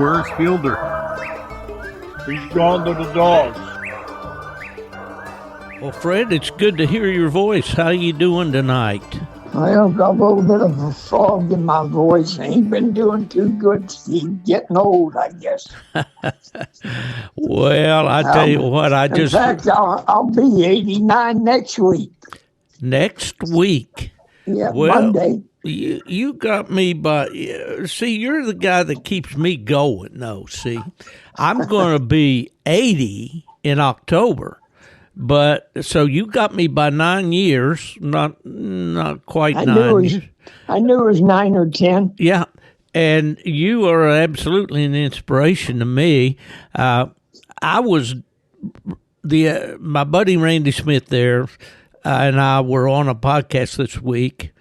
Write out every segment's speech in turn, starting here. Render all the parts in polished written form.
Where's Fielder? He's gone to the dogs. Well, Fred, it's good to hear your voice. How you doing tonight? Well, I've got a little bit of a frog in my voice. Ain't been doing too good, Steve. Getting old, I guess. Well, I tell you what, In fact, I'll be 89 next week. Next week? Yeah, well, Monday. You got me by... See, you're the guy that keeps me going. No, see, I'm going to be 80 in October. But so you got me by 9 years, not quite 9 years. I knew it was 9 or 10. Yeah, and you are absolutely an inspiration to me. I was my buddy Randy Smith there, and I were on a podcast this week,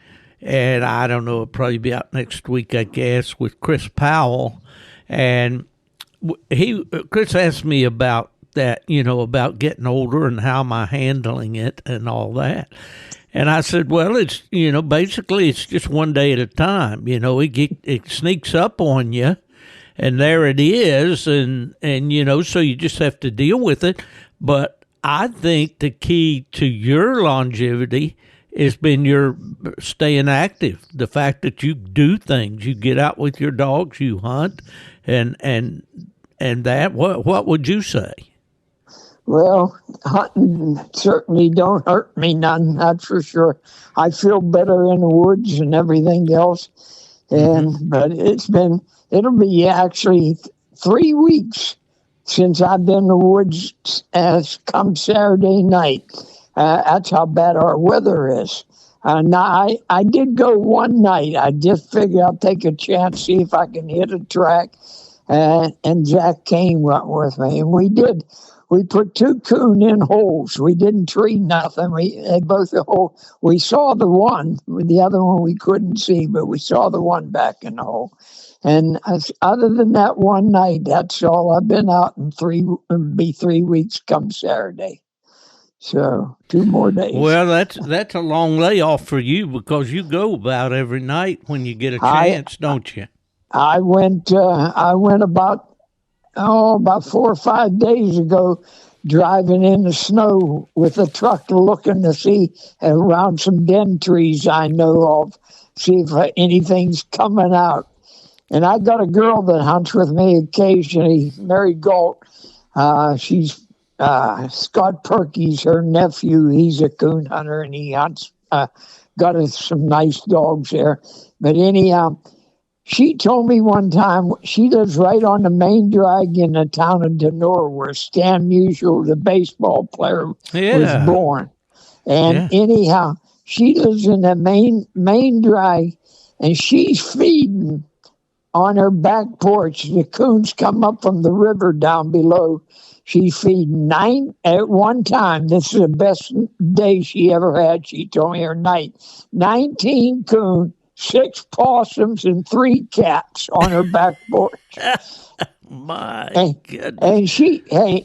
and I don't know, it'll probably be out next week, I guess, with Chris Powell, and Chris asked me about that, about getting older and how am I handling it and all that. And I said, well, it's, basically it's just one day at a time. It sneaks up on you and there it is. And so you just have to deal with it. But I think the key to your longevity has been your staying active. The fact that you do things, you get out with your dogs, you hunt and that, what would you say? Well, hunting certainly don't hurt me none, that's for sure. I feel better in the woods and everything else. But it'll be actually 3 weeks since I've been in the woods come Saturday night. That's how bad our weather is. Now, I did go one night. I just figured I'll take a chance, see if I can hit a track. And Jack Kane went with me, and we did. We put 2 coon in holes. We didn't tree nothing. They both the hole. We saw the one. The other one we couldn't see, but we saw the one back in the hole. And other than that one night, that's all. I've been out in 3 weeks come Saturday. So 2 more days. Well, that's a long layoff for you because you go about every night when you get a chance, don't you? I went about 4 or 5 days ago, driving in the snow with a truck looking to see around some den trees I know of, see if anything's coming out. And I got a girl that hunts with me occasionally, Mary Galt. She's Scott Perky's her nephew. He's a coon hunter, and he hunts. Got us some nice dogs there. But anyhow, she told me one time she lives right on the main drag in the town of Denora, where Stan Musial, the baseball player, was born. And anyhow, she lives in the main drag, and she's feeding on her back porch. The coons come up from the river down below. She feeding 9 at one time. This is the best day she ever had. She told me her night. 19 coon, 6 possums, and 3 cats on her back porch. My goodness!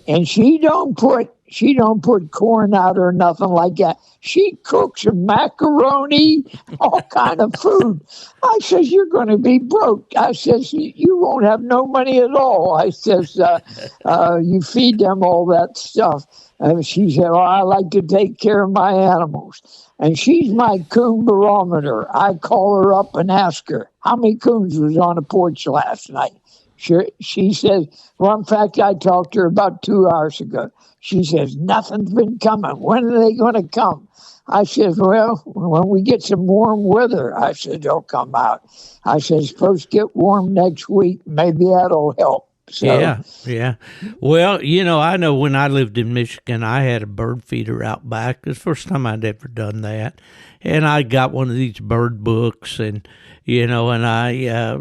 And she don't put corn out or nothing like that. She cooks macaroni, all kind of food. I says, you're going to be broke. I says, you won't have no money at all. I says, you feed them all that stuff. And she said, well, I like to take care of my animals. And she's my coon barometer. I call her up and ask her, how many coons was on the porch last night? She says, well, in fact, I talked to her about 2 hours ago. She says, nothing's been coming. When are they going to come? I said, well, when we get some warm weather, I said, they'll come out. I said, it's supposed to get warm next week. Maybe that'll help. So, yeah. Well, I know when I lived in Michigan, I had a bird feeder out back. It was the first time I'd ever done that. And I got one of these bird books and I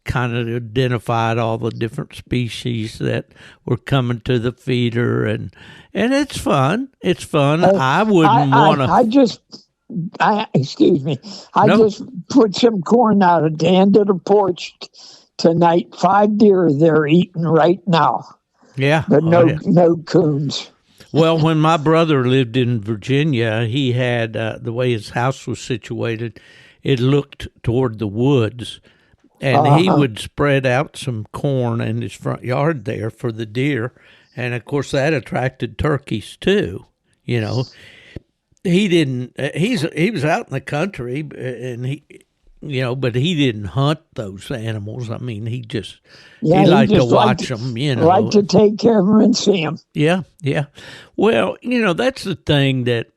kind of identified all the different species that were coming to the feeder. And it's fun. It's fun. I wouldn't want to. Excuse me. I just put some corn out at the end of the porch tonight. 5 deer they're eating right now. Yeah. But no coons. Well, when my brother lived in Virginia, he had the way his house was situated, it looked toward the woods. and he would spread out some corn in his front yard there for the deer, and of course that attracted turkeys too. You know, he didn't. He was out in the country, and but he didn't hunt those animals. I mean, he liked to watch them. Like to take care of them and see them. Yeah. Well, that's the thing that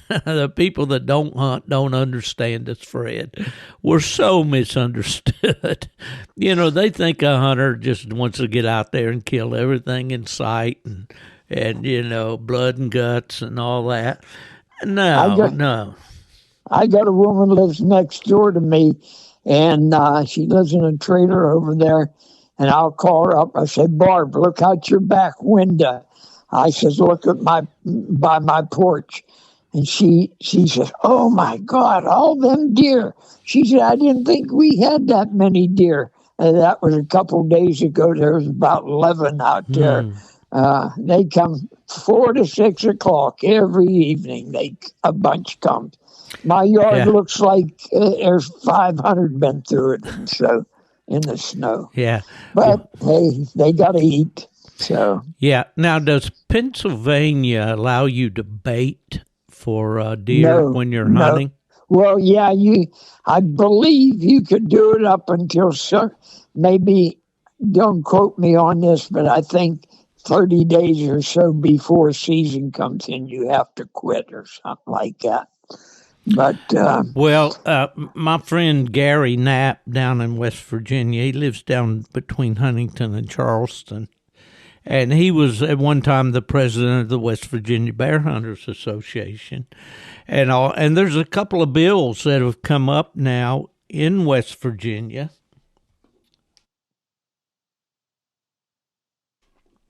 the people that don't hunt don't understand us, Fred. We're so misunderstood. They think a hunter just wants to get out there and kill everything in sight and blood and guts and all that. No. I got a woman lives next door to me, and she lives in a trailer over there. And I'll call her up. I say, Barb, look out your back window. I says, look at by my porch. And she says, oh my God, all them deer. She said, I didn't think we had that many deer. And that was a couple days ago. There was about 11 out there. They come 4 to 6 o'clock every evening. A bunch comes. My yard looks like there's 500 been through it. So in the snow. Yeah. But hey, they got to eat. So. Yeah. Now, does Pennsylvania allow you to bait for deer when you're hunting? Well, yeah, I believe you could do it up until maybe, don't quote me on this, but I think 30 days or so before season comes in, you have to quit or something like that. But my friend Gary Knapp down in West Virginia, he lives down between Huntington and Charleston, and he was at one time the president of the West Virginia Bear Hunters Association, and there's a couple of bills that have come up now in West Virginia.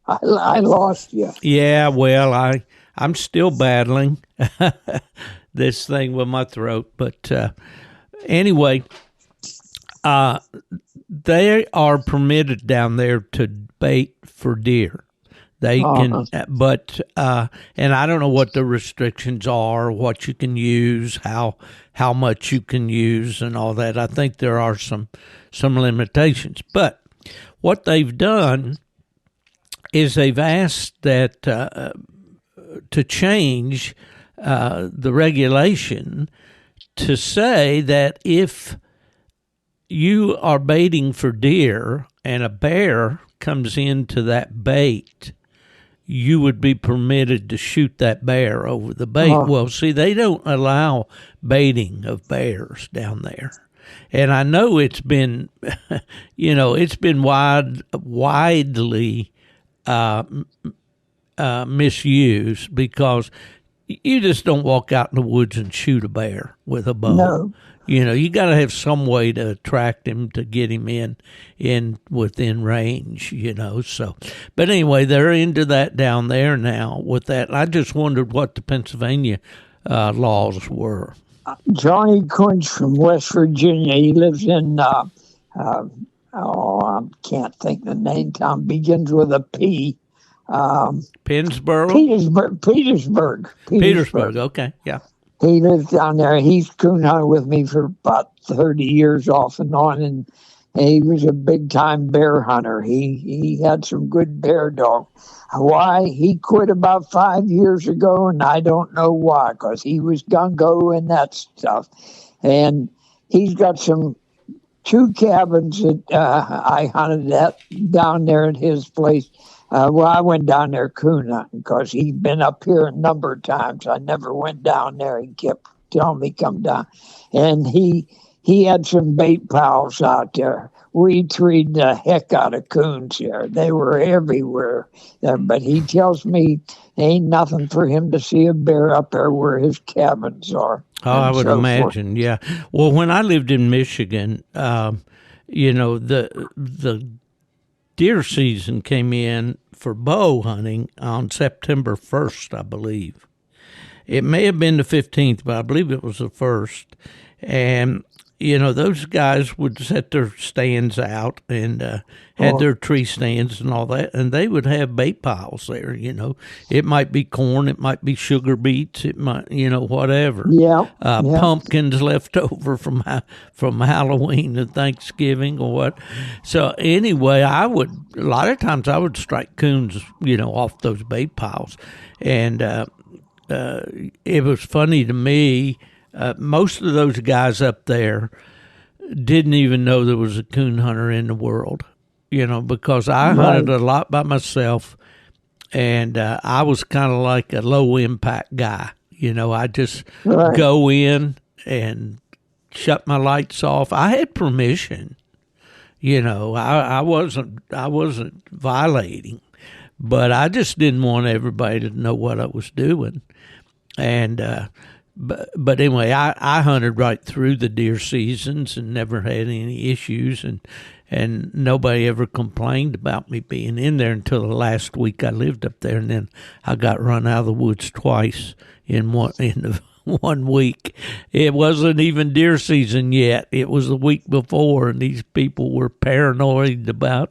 I lost you. Yeah, well, I'm still battling this thing with my throat, but anyway, they are permitted down there to bait for deer. They can, but and I don't know what the restrictions are, what you can use, how much you can use, and all that. I think there are some limitations, but what they've done is they've asked that to change the regulation to say that if you are baiting for deer and a bear comes into that bait, you would be permitted to shoot that bear over the bait. Well, see, they don't allow baiting of bears down there. And I know it's been, it's been widely misused because you just don't walk out in the woods and shoot a bear with a bow. No. You got to have some way to attract him to get him in within range, So, but anyway, they're into that down there now with that. I just wondered what the Pennsylvania laws were. Johnny Kunz from West Virginia. He lives in I can't think the name. Town begins with a P. Pennsboro? Petersburg. Okay, yeah. He lives down there. He's coon hunted with me for about 30 years off and on, and he was a big-time bear hunter. He had some good bear dogs. Why? He quit about 5 years ago, and I don't know why, because he was gung-ho and that stuff. And he's got two cabins that I hunted at down there at his place. I went down there coon hunting because he'd been up here a number of times. I never went down there. He kept telling me come down. And he had some bait pals out there. We treated the heck out of coons there. They were everywhere there. But he tells me ain't nothing for him to see a bear up there where his cabins are. Oh, I would imagine, yeah. Well, when I lived in Michigan, the deer season came in for bow hunting on September 1st, I believe. It may have been the 15th, but I believe it was the 1st. And, those guys would set their stands out and had their tree stands and all that, and they would have bait piles there. It might be corn, it might be sugar beets, it might, whatever. Yeah. Pumpkins left over from Halloween and Thanksgiving or what. So anyway, a lot of times I would strike coons, off those bait piles, and it was funny to me. Most of those guys up there didn't even know there was a coon hunter in the world, because I hunted a lot by myself, and I was kind of like a low impact guy. I just go in and shut my lights off. I had permission, I wasn't violating, but I just didn't want everybody to know what I was doing, and. But anyway, I hunted right through the deer seasons and never had any issues, and nobody ever complained about me being in there until the last week I lived up there, and then I got run out of the woods twice in 1 week. It wasn't even deer season yet. It was the week before, and these people were paranoid about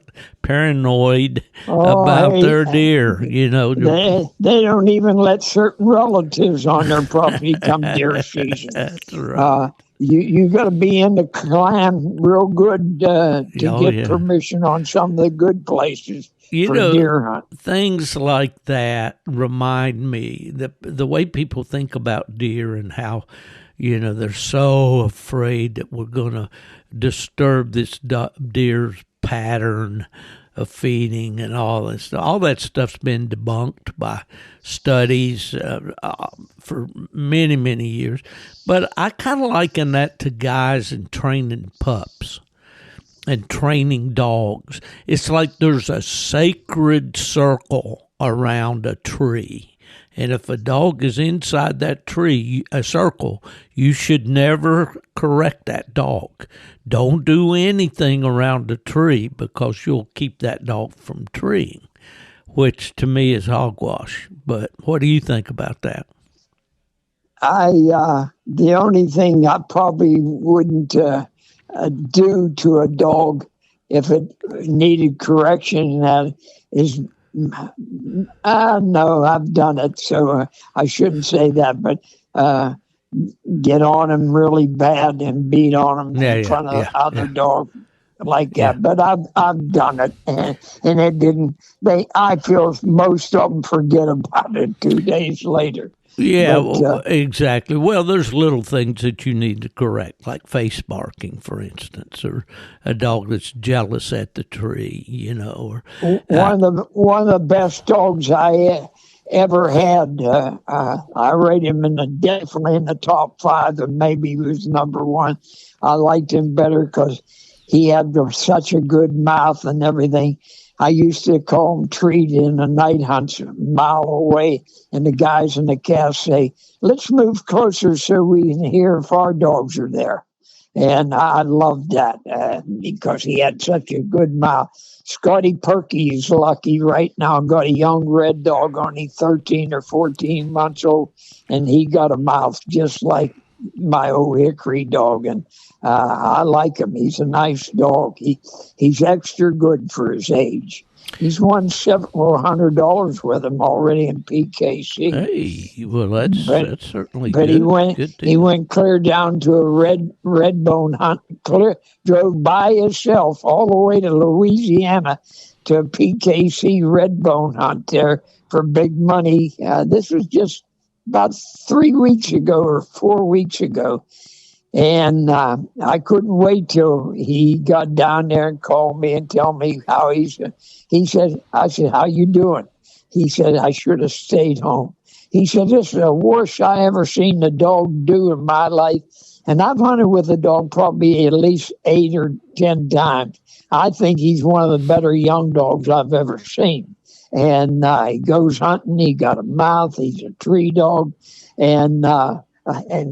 their deer. They don't even let certain relatives on their property come deer season. That's right. You got to be in the clan real good to get permission on some of the good places. Deer hunt. Things like that remind me that the way people think about deer and how, they're so afraid that we're going to disturb this deer's pattern of feeding and all this. All that stuff's been debunked by studies for many, many years. But I kind of liken that to guys and training pups and training dogs. It's like there's a sacred circle around a tree. And if a dog is inside that tree, a circle, you should never correct that dog. Don't do anything around the tree because you'll keep that dog from treeing, which to me is hogwash. But what do you think about that? The only thing I probably wouldn't do to a dog if it needed correction is no, I've done it, so I shouldn't say that, but get on him really bad and beat on him in front of other dogs like that. But I've done it, and it didn't. I feel most of them forget about it 2 days later. Yeah, exactly. Well, there's little things that you need to correct, like face barking, for instance, or a dog that's jealous at the tree, Or one of the best dogs I ever had. I rate him definitely in the top 5, and maybe he was number 1. I liked him better because he had such a good mouth and everything. I used to call him Treat in the night hunts a mile away, and the guys in the cast say, let's move closer so we can hear if our dogs are there. And I loved that because he had such a good mouth. Scotty Perky's lucky right now, got a young red dog, only 13 or 14 months old, and he got a mouth just like my old Hickory dog, and I like him. He's a nice dog. He's extra good for his age. He's won $700 with him already in PKC. Hey, well, that's certainly but good. He went clear down to a redbone hunt. Drove by himself all the way to Louisiana to a PKC redbone hunt there for big money. This was just about 3 weeks ago or 4 weeks ago. And I couldn't wait till he got down there and called me and tell me how I said, how you doing? He said, I should have stayed home. He said, this is the worst I ever seen a dog do in my life. And I've hunted with a dog probably at least 8 or 10 times. I think he's one of the better young dogs I've ever seen. And he goes hunting. He got a mouth. He's a tree dog. And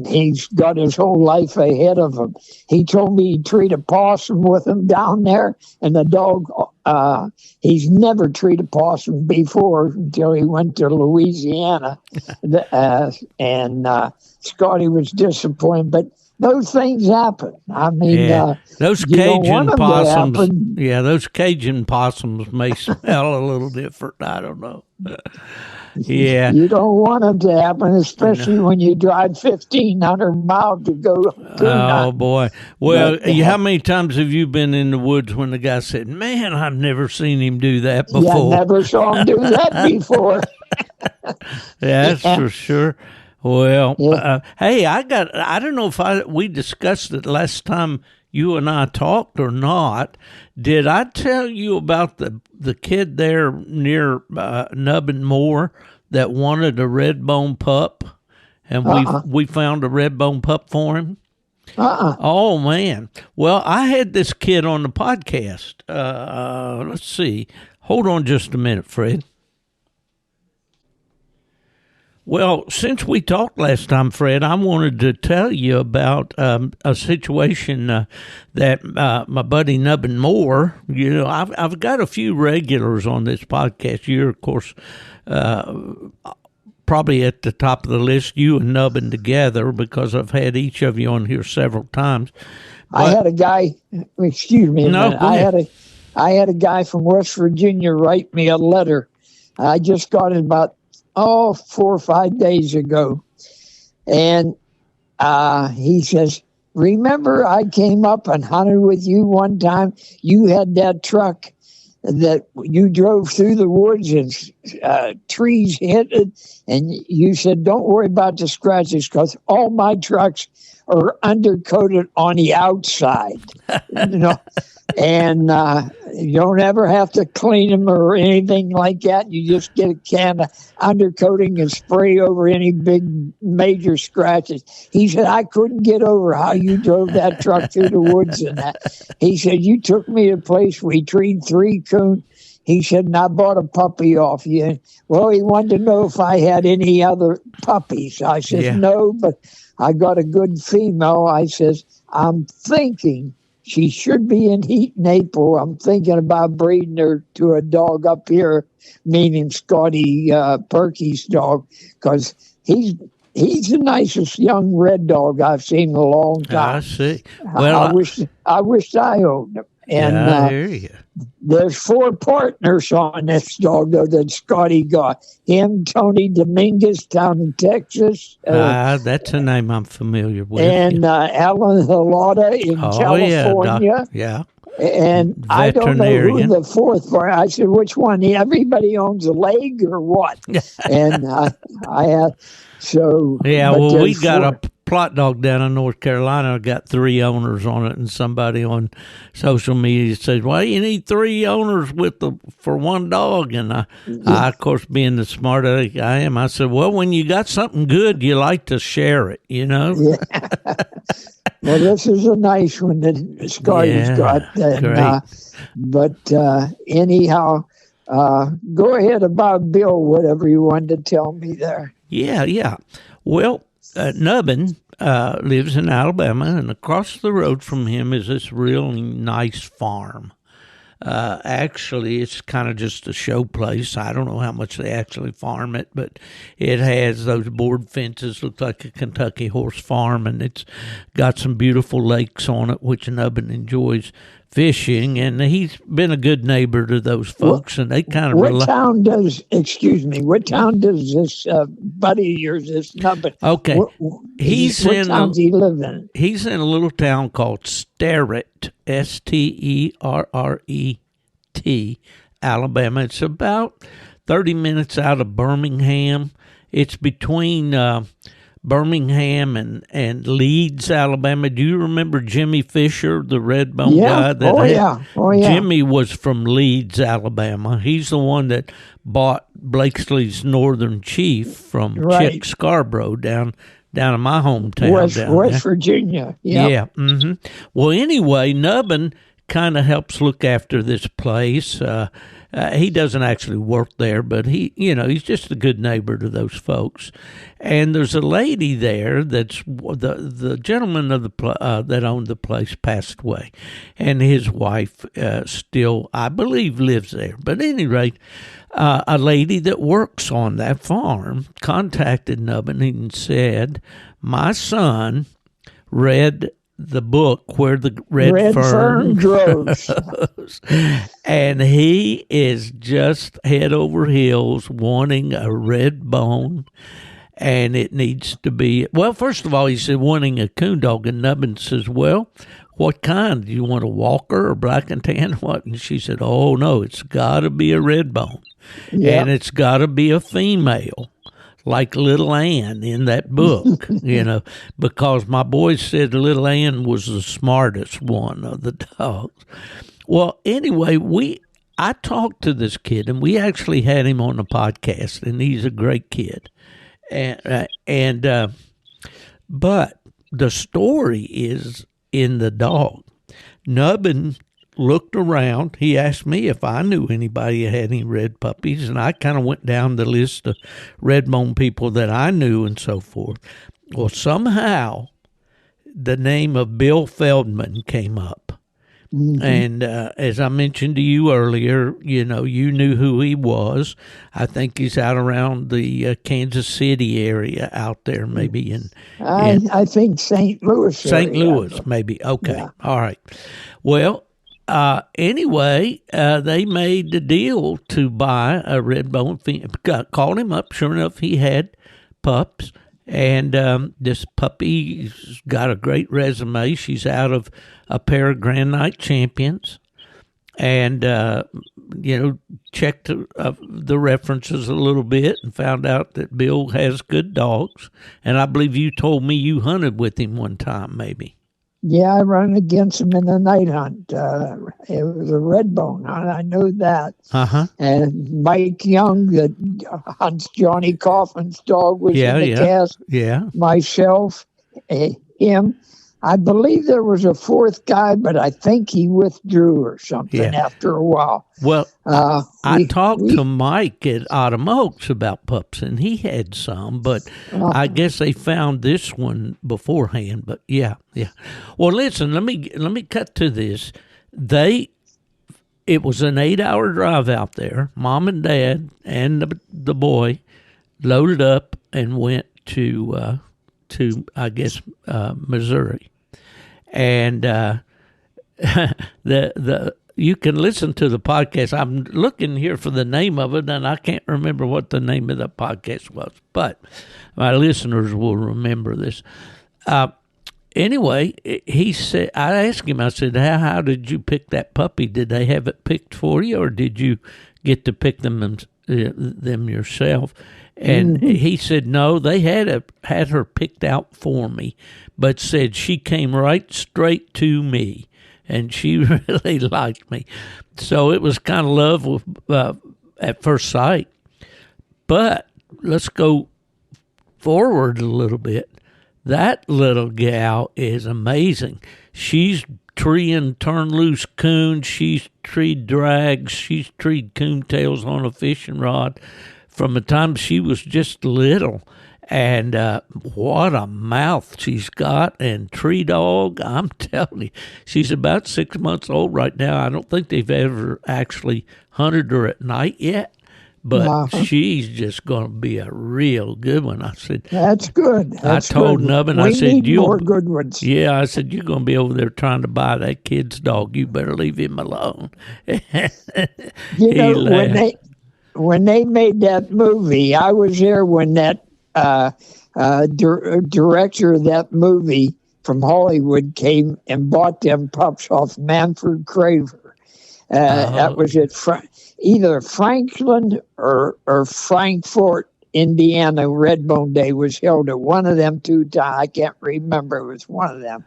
he's got his whole life ahead of him. He told me he'd treat a possum with him down there, and the dog, he's never treated a possum before until he went to Louisiana. And Scotty was disappointed, but those things happen. I mean, Yeah, those you don't want Cajun them to possums. happen. Yeah, those Cajun possums may smell a little different. I don't know. Yeah. You don't want them to happen, No. especially when you drive 1,500 miles to go coon Oh hunting. boy. Well, But, how many times have you been in the woods when the guy said, "Man, I've never seen him do that yeah, before"? never saw them do that before. That's Yeah. for sure. Well, Yeah. hey, I don't know if we discussed it last time you and I talked or not. Did I tell you about the kid there near Nubbin Moore that wanted a Redbone pup? And we found a Redbone pup for him? Oh, man. Well, I had this kid on the podcast. Let's see. Hold on just a minute, Fred. Well, since we talked last time, Fred, I wanted to tell you about a situation that my buddy Nubbin Moore, I've got a few regulars on this podcast. You're, of course, probably at the top of the list, you and Nubbin together, because I've had each of you on here several times. But I had a guy, excuse me, No, go ahead. I had a guy from West Virginia write me a letter. I just got it about 4 or 5 days ago, and he says, "Remember, I came up and hunted with you one time. You had that truck that you drove through the woods and trees hit it, and you said, 'Don't worry about the scratches, because all my trucks are undercoated on the outside.'" And you don't ever have to clean them or anything like that. You just get a can of undercoating and spray over any big major scratches. He said, "I couldn't get over how you drove that truck through the woods and that." He said, "You took me to a place we treed 3 coon." He said, "And I bought a puppy off you." Well, he wanted to know if I had any other puppies. I said, Yeah. "No, but I got a good female." I says, "I'm thinking she should be in heat in April. I'm thinking about breeding her to a dog up here," meaning Scotty Perky's dog, because he's the nicest young red dog I've seen in a long time. I see. Well, I wished I owned him. And I hear you. there's 4 partners on this dog, though, that Scotty got. Him, Tony Dominguez down in Texas. That's a name I'm familiar with. And Alan Halata in California. Yeah. And I don't know who Veterinarian. the 4th part. I said, "Which one? Everybody owns a leg or what?" And I had so. Yeah, but well, we there's got 4. a plot dog down in North Carolina. Got 3 owners on it, and somebody on social media said, "Well, you need 3 owners for one dog." And I, of course, being the smart aleck I am, I said, "Well, when you got something good, you like to share it, you know." Yeah. Well, this is a nice one that Scotty's got. And, great. But anyhow, go ahead about Bill, whatever you wanted to tell me there. Yeah. Well, Nubbin lives in Alabama, and across the road from him is this really nice farm. Actually, it's kind of just a show place. I don't know how much they actually farm it, but it has those board fences, looks like a Kentucky horse farm, and it's got some beautiful lakes on it, which Nubbin enjoys fishing, and he's been a good neighbor to those folks, and they kind of What town does this buddy of yours, this Nubbin? Okay. What town does he live in? He's in a little town called Sterret, Sterret, Alabama. It's about 30 minutes out of Birmingham. It's between Birmingham and Leeds, Alabama. Do you remember Jimmy Fisher, the Redbone guy? Oh, yeah. Jimmy was from Leeds, Alabama. He's the one that bought Blakesley's Northern Chief from Chick Scarborough down in my hometown. West Virginia. Yep. Yeah. Mm-hmm. Well, anyway, Nubbin kind of helps look after this place. He doesn't actually work there, but he's just a good neighbor to those folks. And there's a lady there that's the gentleman of that owned the place passed away, and his wife still, I believe, lives there. But at any rate, a lady that works on that farm contacted Nubbin and said, "My son read the book Where the Red Fern Fern Grows. and he is just head over heels wanting a red bone. And it needs to be, well, first of all, he said wanting a coon dog. And Nubbin says, well, what kind? Do you want a walker or black and tan? What? And she said, oh, no, it's got to be a red bone. Yeah. And it's got to be a female, like Little Ann in that book, because my boys said Little Ann was the smartest one of the dogs. Well, anyway, I talked to this kid, and we actually had him on the podcast, and he's a great kid. But the story is in the dog. Nubbin looked around. He asked me if I knew anybody that had any red puppies, and I kind of went down the list of Redbone people that I knew and so forth. Well, somehow the name of Bill Feldman came up. Mm-hmm. And as I mentioned to you earlier, you knew who he was. I think he's out around the Kansas City area out there, maybe I think St. Louis. St. Louis, maybe. Okay. Yeah. All right. Well, anyway, they made the deal to buy a Redbone. Called him up. Sure enough, he had pups. And this puppy's got a great resume. She's out of a pair of Grand Night champions. And, checked the references a little bit and found out that Bill has good dogs. And I believe you told me you hunted with him one time, maybe. Yeah, I run against him in the night hunt. It was a Redbone hunt. I know that. Uh-huh. And Mike Young, that hunts Johnny Coffin's dog, was in the cast. Yeah. Myself, him. I believe there was a fourth guy, but I think he withdrew or something after a while. Well, I talked to Mike at Autumn Oaks about pups, and he had some, but I guess they found this one beforehand. But yeah. Well, listen, let me cut to this. It was an 8-hour drive out there. Mom and Dad and the boy loaded up and went to I guess Missouri, and you can listen to the podcast. I'm looking here for the name of it, and I can't remember what the name of the podcast was, but my listeners will remember this. Anyway, he said, I asked him, I said, how did you pick that puppy? Did they have it picked for you, or did you get to pick them yourself? And he said, no, they had her picked out for me, but said she came right straight to me, and she really liked me. So it was kind of love at first sight. But let's go forward a little bit. That little gal is amazing. She's treeing turn loose coons. She's treed drags. She's treed coontails on a fishing rod from the time she was just little. And what a mouth she's got. And tree dog, I'm telling you, she's about 6 months old right now. I don't think they've ever actually hunted her at night yet. But she's just going to be a real good one. I said, that's good. I told Nubbin, I said, you'll more good ones. Yeah, I said, you're going to be over there trying to buy that kid's dog. You better leave him alone. When they made that movie, I was there when that director of that movie from Hollywood came and bought them pups off Manfred Craver. That was at either Franklin or Frankfort, Indiana. Redbone Day was held at one of them 2 times. I can't remember. It was one of them.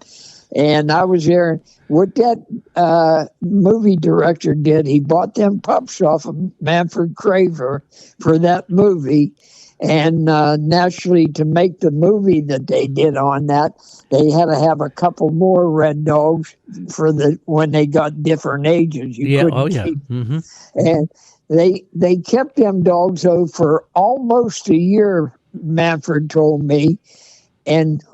And I was there. What that movie director did, he bought them pups off of Manfred Craver for that movie. And naturally, to make the movie that they did on that, they had to have a couple more red dogs when they got different ages. Mm-hmm. And they kept them dogs though for almost a year. Manfred told me, and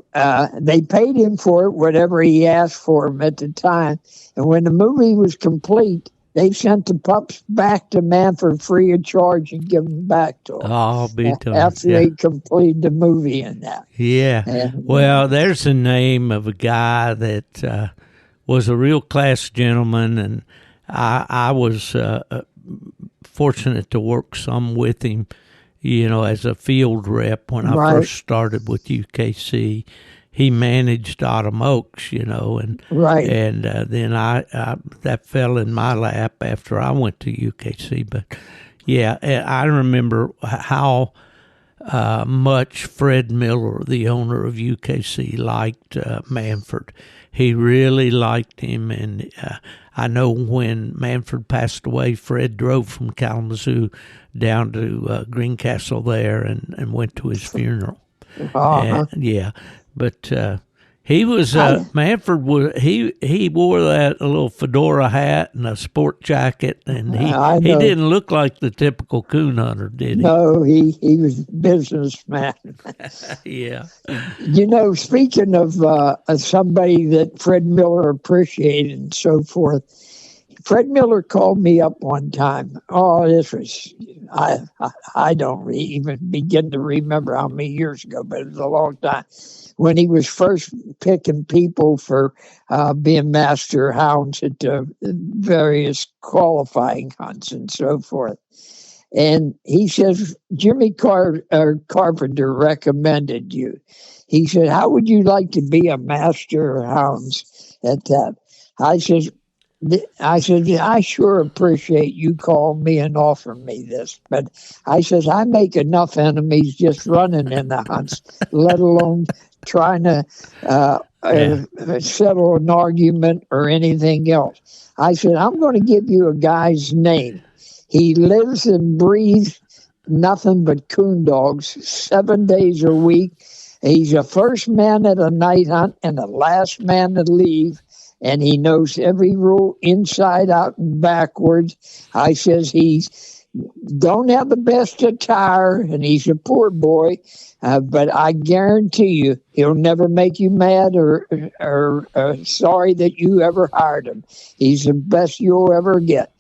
they paid him for it, whatever he asked for them at the time. And when the movie was complete, they sent the pups back to Manford free of charge and give them back to him. Oh, be done. After they completed the movie and that. Yeah. And, Well, there's the name of a guy that was a real class gentleman, and I was fortunate to work some with him, as a field rep when I first started with UKC. He managed Autumn Oaks, and and then I that fell in my lap after I went to UKC. But yeah, I remember how much Fred Miller, the owner of UKC, liked Manford. He really liked him, and I know when Manford passed away, Fred drove from Kalamazoo down to Greencastle there and went to his funeral. Yeah. But he was Manford was he wore that little fedora hat and a sport jacket, and he didn't look like the typical coon hunter, did he? No, he was a businessman. Yeah. Speaking of somebody that Fred Miller appreciated and so forth, Fred Miller called me up one time. Oh, this was I don't even begin to remember how many years ago, but it was a long time. When he was first picking people for being master hounds at various qualifying hunts and so forth. And he says, Jimmy Carpenter recommended you. He said, how would you like to be a master of hounds at that? I said, I sure appreciate you calling me and offering me this. But I says, I make enough enemies just running in the hunts, let alone trying to settle an argument or anything else. I said, I'm going to give you a guy's name. He lives and breathes nothing but coon dogs 7 days a week. He's the first man at a night hunt and the last man to leave. And he knows every rule inside out and backwards. I says he's don't have the best attire, and he's a poor boy, but I guarantee you he'll never make you mad or sorry that you ever hired him. He's the best you'll ever get.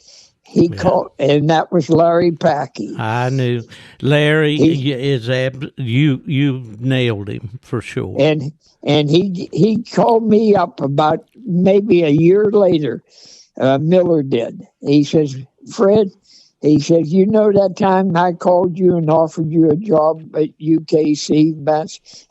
He called, and that was Larry Packey. I knew Larry you nailed him for sure. And he called me up about maybe a year later. Miller did. He says, Fred, he says, that time I called you and offered you a job at UKC,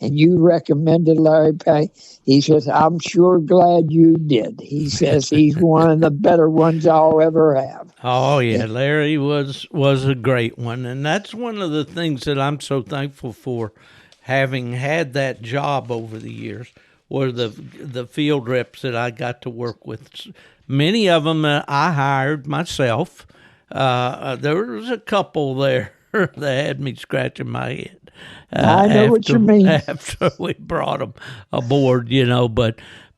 and you recommended Larry Packey. He says, I'm sure glad you did. He says he's one of the better ones I'll ever have. Oh, yeah. Larry was a great one. And that's one of the things that I'm so thankful for, having had that job over the years, were the field reps that I got to work with. Many of them I hired myself. There was a couple there that had me scratching my head. I know what you mean. After we brought them aboard,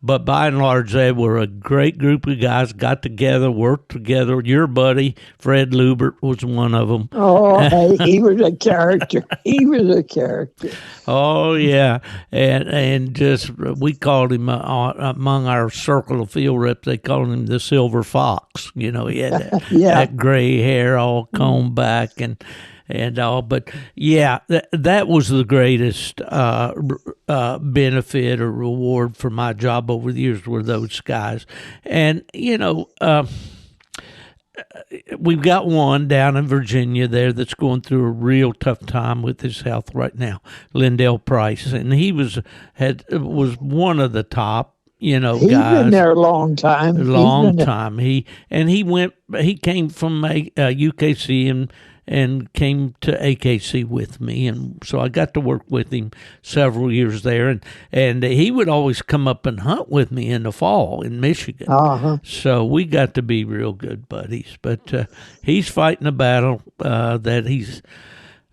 but by and large, they were a great group of guys, got together, worked together. Your buddy, Fred Lubert, was one of them. Oh, he was a character. He was a character. Oh, yeah. And just, we called him, among our circle of field reps, they called him the Silver Fox. He had that gray hair all combed back and all. But yeah, that was the greatest benefit or reward for my job over the years, were those guys. And we've got one down in Virginia there that's going through a real tough time with his health right now, Lindell Price, and he was one of the top guys. He's been there a long time. He came from UKC and came to AKC with me, and so I got to work with him several years there, and he would always come up and hunt with me in the fall in Michigan. So we got to be real good buddies. But he's fighting a battle that he's.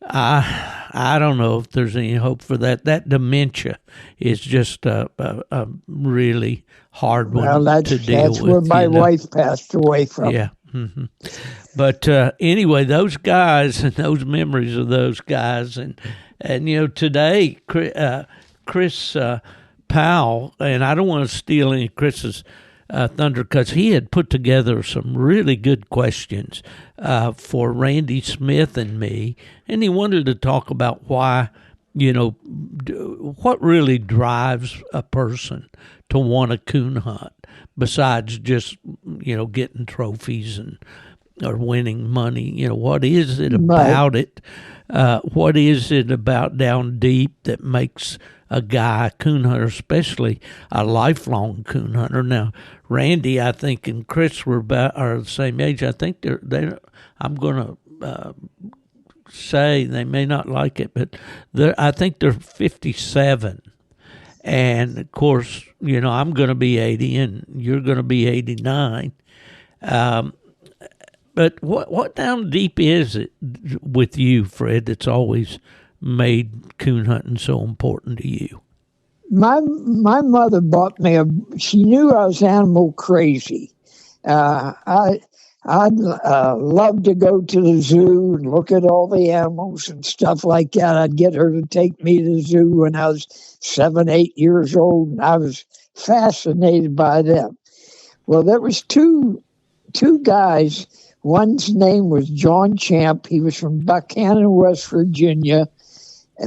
I don't know if there's any hope for that. That dementia is just a really hard one to deal with. That's where my wife passed away from. Yeah. Mm-hmm. But anyway, those guys and those memories of those guys, and today, Chris Powell, and I don't want to steal any Chris's Thunder, because he had put together some really good questions for Randy Smith and me, and he wanted to talk about why, what really drives a person to want to coon hunt besides just, getting trophies or winning money. What is it about it? What is it about down deep that makes a guy, a coon hunter, especially a lifelong coon hunter? Now, Randy, I think, and Chris are the same age. I think I'm going to say they may not like it, but I think they're 57. And of course, I'm going to be 80 and you're going to be 89. But what down deep is it with you, Fred, that's always made coon hunting so important to you? My mother bought me she knew I was animal crazy. I'd love to go to the zoo and look at all the animals and stuff like that. I'd get her to take me to the zoo when I was 7, 8 years old, and I was fascinated by them. Well, there was two guys. One's name was John Champ. He was from Buchanan, West Virginia,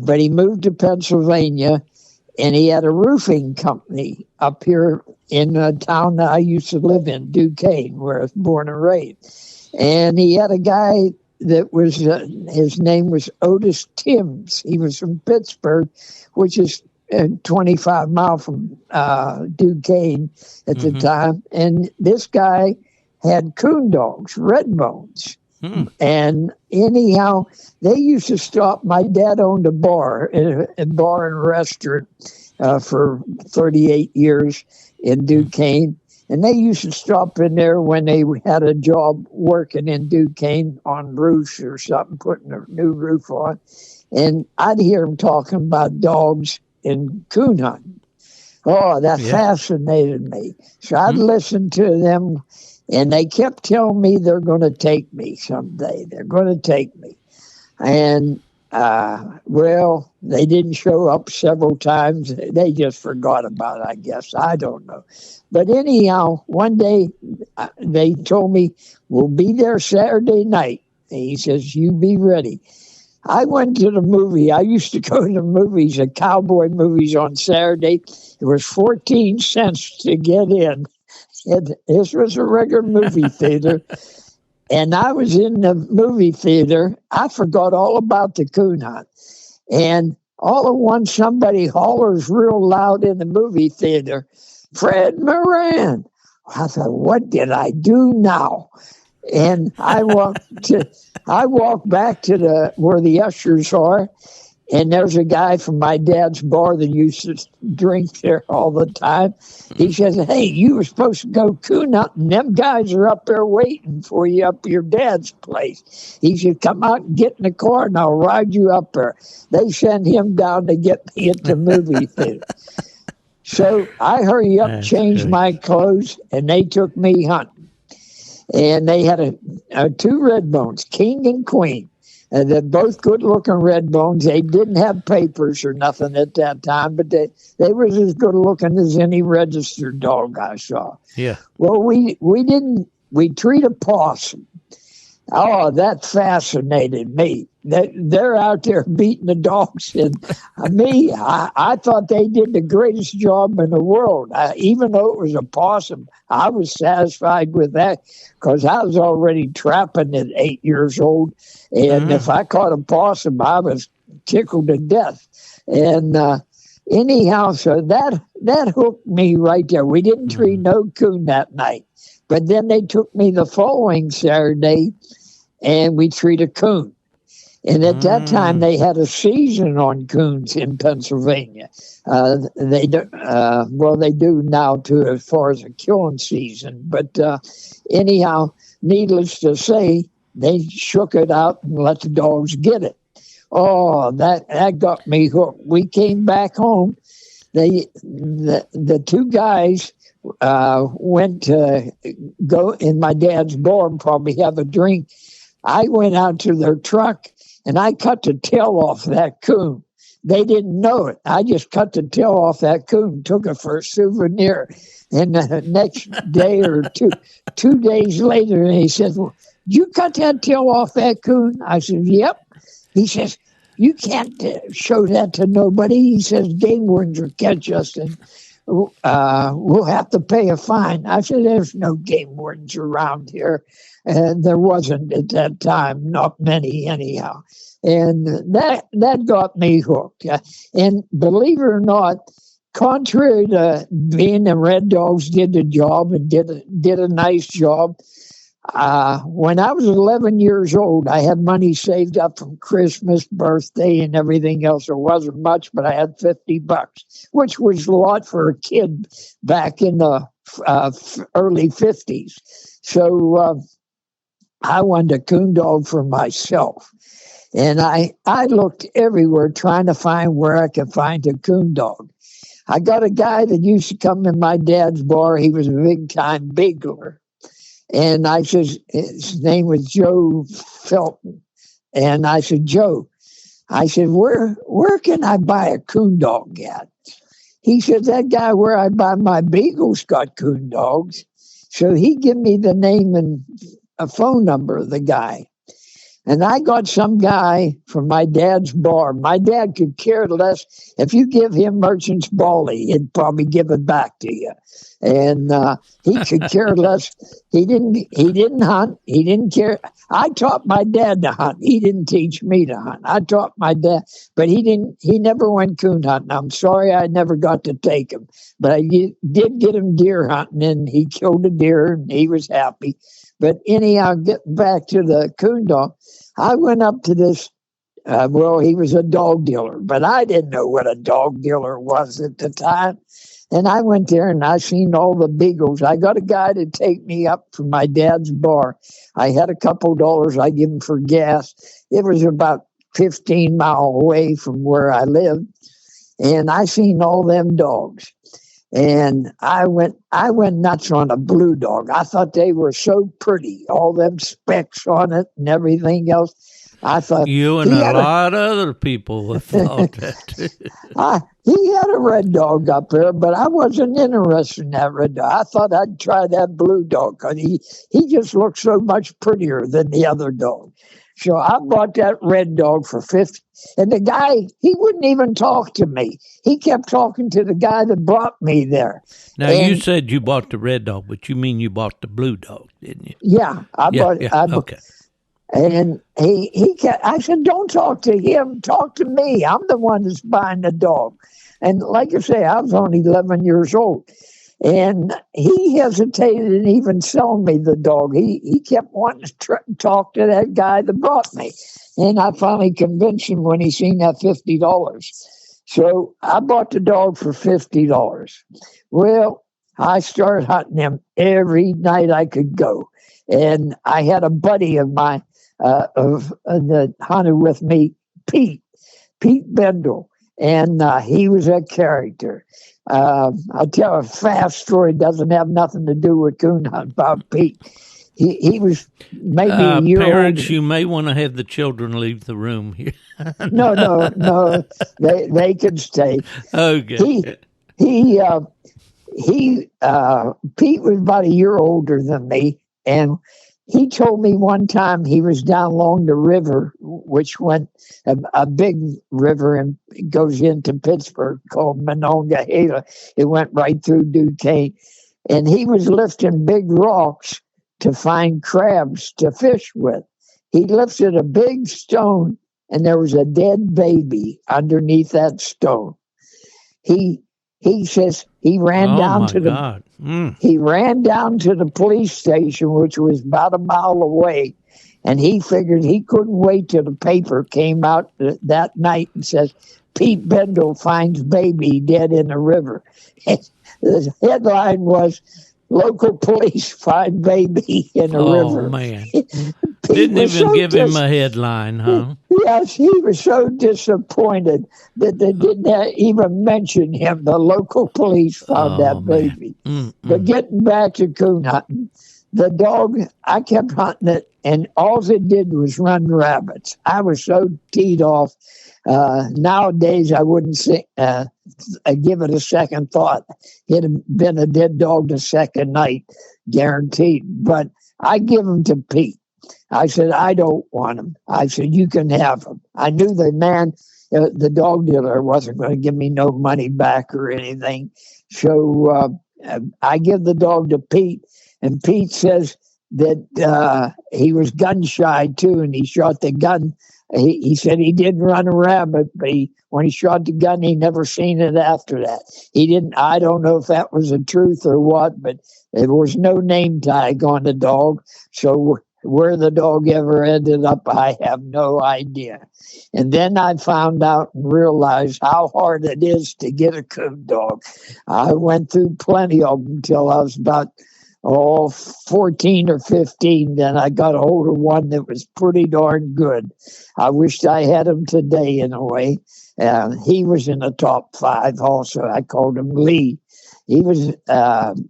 but he moved to Pennsylvania, and he had a roofing company up here in a town that I used to live in, Duquesne, where I was born and raised. And he had a guy that was, his name was Otis Timms. He was from Pittsburgh, which is 25 miles from Duquesne at the time. And this guy had coon dogs, Redbones. And anyhow, they used to stop. My dad owned a bar and restaurant for 38 years in Duquesne. And they used to stop in there when they had a job working in Duquesne on roofs or something, putting a new roof on. And I'd hear them talking about dogs and coon hunting. Oh, that fascinated me. So I'd listen to them. And they kept telling me they're going to take me someday. They're going to take me. And, well, they didn't show up several times. They just forgot about it, I guess. I don't know. But anyhow, one day they told me, we'll be there Saturday night. And he says, you be ready. I went to the movie. I used to go to the movies, the cowboy movies on Saturday. It was 14 cents to get in. This was a regular movie theater, and I was in the movie theater. I forgot all about the coon hunt, and all at once somebody hollers real loud in the movie theater, "Fred Moran!" I thought, "What did I do now?" And I walked back to where the ushers are. And there's a guy from my dad's bar that used to drink there all the time. He says, "Hey, you were supposed to go coon hunting. Them guys are up there waiting for you up at your dad's place." He said, "Come out and get in the car and I'll ride you up there." They sent him down to get me at the movie theater. So I hurry up, changed my clothes, and they took me hunting. And they had two Redbones, King and Queen. They're both good-looking Redbones. They didn't have papers or nothing at that time, but they were as good-looking as any registered dog I saw. Yeah. Well, we treat a possum. Oh, that fascinated me. They're out there beating the dogs, and me, I thought they did the greatest job in the world. Even though it was a possum, I was satisfied with that because I was already trapping at 8 years old, and if I caught a possum, I was tickled to death. And anyhow, so that hooked me right there. We didn't treat no coon that night, but then they took me the following Saturday, and we treat a coon. And at that time, they had a season on coons in Pennsylvania. They do now too, as far as a killing season. But anyhow, needless to say, they shook it out and let the dogs get it. Oh, that got me hooked. We came back home. The two guys went to go in my dad's bar and probably have a drink. I went out to their truck and I cut the tail off that coon. they didn't know it. I just cut the tail off that coon, took it for a souvenir. And the next day or 2 days later, he said, well, did you cut that tail off that coon? I said, yep. He says, you can't show that to nobody. He says, game wardens will catch us and we'll have to pay a fine. I said, there's no game wardens around here. And there wasn't at that time, not many anyhow. And that got me hooked. And believe it or not, contrary to being the Red Dogs did the job and did a nice job, when I was 11 years old, I had money saved up from Christmas, birthday, and everything else. It wasn't much, but I had $50, which was a lot for a kid back in the early 50s. So I wanted a coon dog for myself. And I looked everywhere trying to find where I could find a coon dog. I got a guy that used to come in my dad's bar. He was a big-time beagler. And I said, his name was Joe Felton. And I said, Joe, I said, where can I buy a coon dog at? He said, that guy where I buy my beagles got coon dogs. So he gave me the name and a phone number of the guy. And I got some guy from my dad's bar. My dad could care less. If you give him Merchant's Bally, he'd probably give it back to you. And he could care less. He didn't hunt. He didn't care. I taught my dad to hunt. He didn't teach me to hunt. I taught my dad, but he never went coon hunting. I'm sorry I never got to take him, but I did get him deer hunting, and he killed a deer, and he was happy. But anyhow, getting back to the coon dog, I went up to this, he was a dog dealer, but I didn't know what a dog dealer was at the time. And I went there and I seen all the beagles. I got a guy to take me up from my dad's bar. I had a couple dollars I give him for gas. It was about 15 miles away from where I lived. And I seen all them dogs. And I went nuts on a blue dog. I thought they were so pretty, all them specks on it and everything else. I thought you and a lot of other people have thought that too. He had a red dog up there, but I wasn't interested in that red dog. I thought I'd try that blue dog because he just looked so much prettier than the other dog. So I bought that red dog for $50. And the guy, he wouldn't even talk to me. He kept talking to the guy that brought me there. Now, you said you bought the red dog, but you mean you bought the blue dog, didn't you? Yeah. Okay. And I said, don't talk to him. Talk to me. I'm the one that's buying the dog. And like I say, I was only 11 years old. And he hesitated in even selling me the dog. He kept wanting to talk to that guy that brought me. And I finally convinced him when he seen that $50. So I bought the dog for $50. Well, I started hunting him every night I could go. And I had a buddy of mine that hunted with me, Pete Bendel. And he was a character. I'll tell a fast story. Doesn't have nothing to do with coon hunt about Pete. He was maybe a year parents, older. you may want to have the children leave the room here. No. They could stay. Okay. Pete was about a year older than me, and he told me one time he was down along the river, which went a big river and goes into Pittsburgh called Monongahela. It went right through Duquesne, and he was lifting big rocks to find crabs to fish with. He lifted a big stone, and there was a dead baby underneath that stone. He says he ran down to he ran down to the police station, which was about a mile away, and he figured he couldn't wait till the paper came out that night and says, Pete Bendel finds baby dead in the river. The headline was, local police find baby in the river. Oh, man. Didn't even give him a headline, huh? Yes, he was so disappointed that they didn't even mention him. The local police found that baby. But getting back to coon hunting, the dog, I kept hunting it and all it did was run rabbits. I was so teed off. Nowadays, I wouldn't give it a second thought. It'd have been a dead dog the second night, guaranteed. But I give him to Pete. I said, I don't want him. I said, you can have him. I knew the man, the dog dealer, wasn't going to give me no money back or anything. So I give the dog to Pete, and Pete says that he was gun shy too, and he shot the gun. He said he did run a rabbit, but when he shot the gun, he never seen it after that. He didn't. I don't know if that was the truth or what, but there was no name tag on the dog. So where the dog ever ended up, I have no idea. And then I found out and realized how hard it is to get a coon dog. I went through plenty of them until I was about 14 or 15. Then I got a hold of one that was pretty darn good. I wished I had him today in a way. He was in the top 5 also. I called him Lee. He was an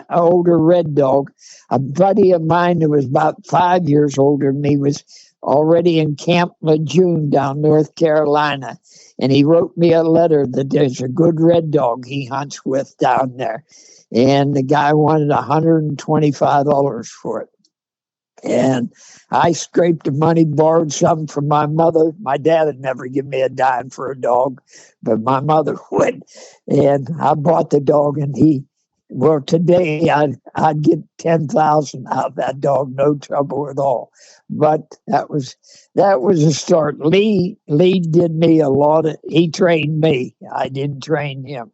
older red dog. A buddy of mine who was about 5 years older than me was already in Camp Lejeune down North Carolina. And he wrote me a letter that there's a good red dog he hunts with down there. And the guy wanted $125 for it. And I scraped the money, borrowed some from my mother. My dad had never given me a dime for a dog, but my mother would. And I bought the dog, and today I'd get 10,000 out of that dog, no trouble at all. But that was a start. Lee did me a lot. He trained me. I didn't train him.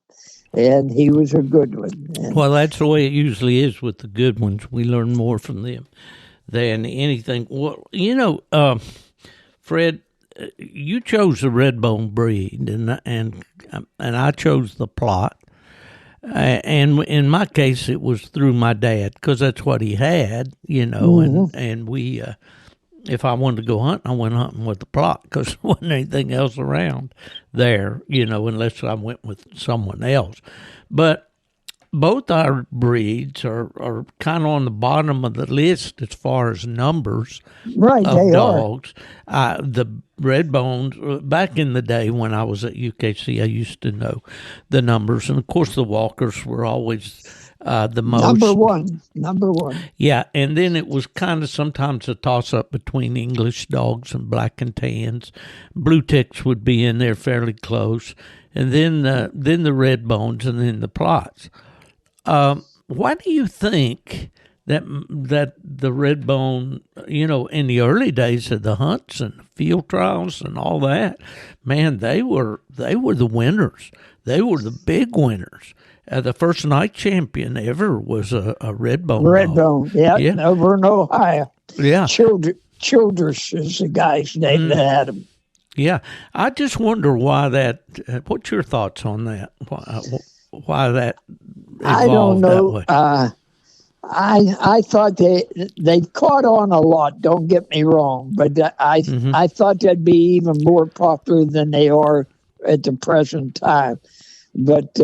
And he was a good one. Well, that's the way it usually is with the good ones. We learn more from them than anything. Well, Fred, you chose the Redbone breed, and I chose the plot. And in my case, it was through my dad, because that's what he had, Mm-hmm. and we, if I wanted to go hunting, I went hunting with the plot, because there wasn't anything else around there, unless I went with someone else. But both our breeds are kind of on the bottom of the list as far as numbers Right, of they dogs. The Redbones, back in the day when I was at UKC, I used to know the numbers. And, of course, the Walkers were always the most. Number one. Yeah, and then it was kind of sometimes a toss-up between English dogs and black and tans. Blue ticks would be in there fairly close. And then the Redbones, and then the plots. Why do you think that the Redbone, in the early days of the hunts and field trials and all that, man, they were the winners. They were the big winners. The first night champion ever was a Redbone. Redbone, yeah, over in Ohio. Yeah. Childress is the guy's name that had him. Yeah. I just wonder why that, what's your thoughts on that? Why that evolved I don't know. that way? I thought they caught on a lot. Don't get me wrong, but I thought they'd be even more popular than they are at the present time. But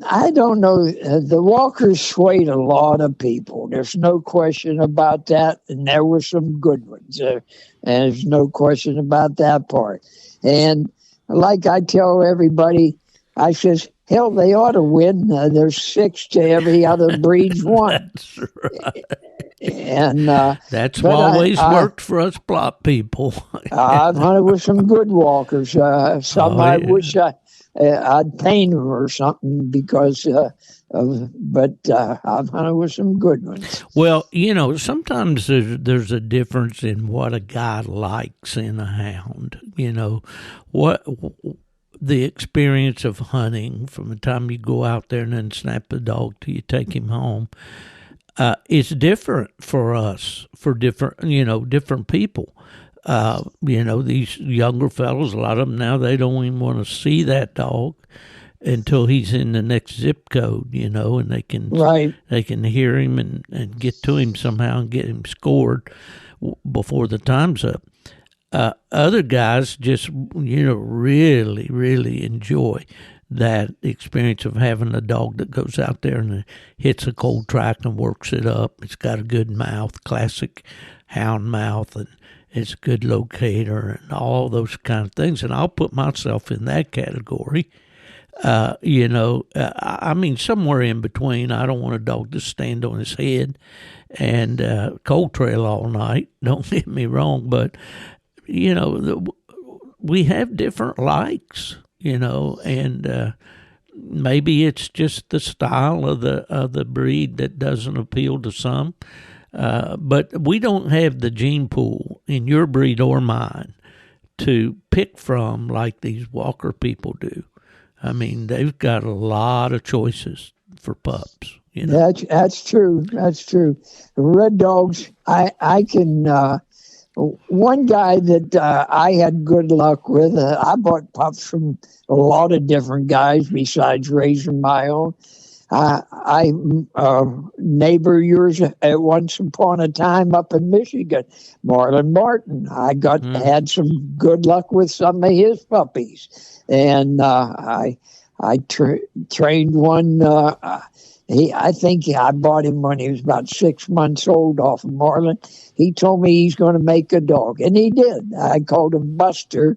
I don't know. The Walkers swayed a lot of people. There's no question about that, and there were some good ones. And there's no question about that part. And like I tell everybody, I says, hell, they ought to win. There's 6 to every other breed's 1. That's right. And that's always worked for us plot people. I've hunted with some good walkers. I wish I'd paint them or something because but I've hunted with some good ones. Well, sometimes there's a difference in what a guy likes in a hound. What the experience of hunting from the time you go out there and then snap the dog till you take him home is different for us, for different people. These younger fellows, a lot of them now, they don't even want to see that dog until he's in the next zip code, and they can hear him and get to him somehow and get him scored before the time's up. Other guys just, really, really enjoy that experience of having a dog that goes out there and hits a cold track and works it up. It's got a good mouth, classic hound mouth, and it's a good locator and all those kind of things. And I'll put myself in that category. I mean, somewhere in between. I don't want a dog to stand on his head and cold trail all night. Don't get me wrong, but we have different likes, and maybe it's just the style of the breed that doesn't appeal to some. But we don't have the gene pool in your breed or mine to pick from like these Walker people do. I mean, they've got a lot of choices for pups. That's true. That's true. Red dogs. I can. One guy that I had good luck with. I bought pups from a lot of different guys besides raising my own. I neighbor yours at once upon a time up in Michigan, Marlon Martin. I had some good luck with some of his puppies, and I trained one. I think I bought him when he was about 6 months old off of Marlon. He told me he's going to make a dog, and he did. I called him Buster.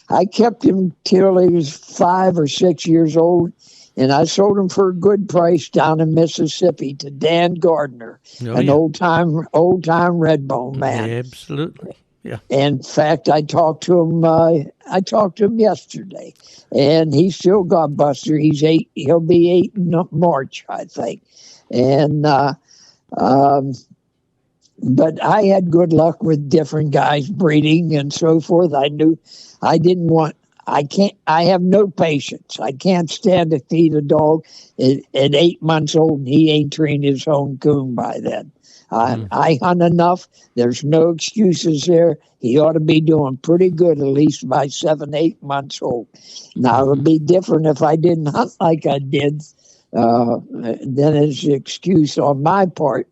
I kept him till he was 5 or 6 years old. And I sold him for a good price down in Mississippi to Dan Gardner, old time Redbone Man. Yeah, absolutely. Yeah. In fact, I talked to him yesterday, and he still got Buster. He's 8. He'll be 8 in March, I think. And but I had good luck with different guys breeding and so forth. I knew I didn't want. I have no patience. I can't stand to feed a dog at 8 months old and he ain't trained his own coon by then. I hunt enough. There's no excuses there. He ought to be doing pretty good at least by 7, 8 months old. Now, it would be different if I didn't hunt like I did. Then it's an excuse on my part.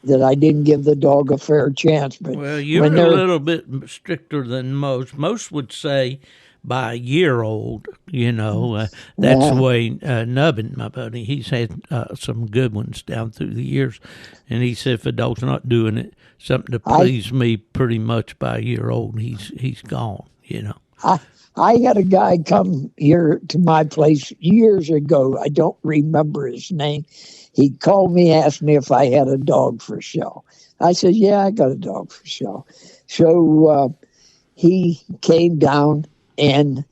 That I didn't give the dog a fair chance. But well, you're a little bit stricter than most. Most would say by a year old, that's the way Nubbin, my buddy, he's had some good ones down through the years. And he said if a dog's not doing it, something to please me pretty much by a year old, he's gone, I had a guy come here to my place years ago. I don't remember his name. He called me, asked me if I had a dog for show. I said, yeah, I got a dog for show. So he came down, and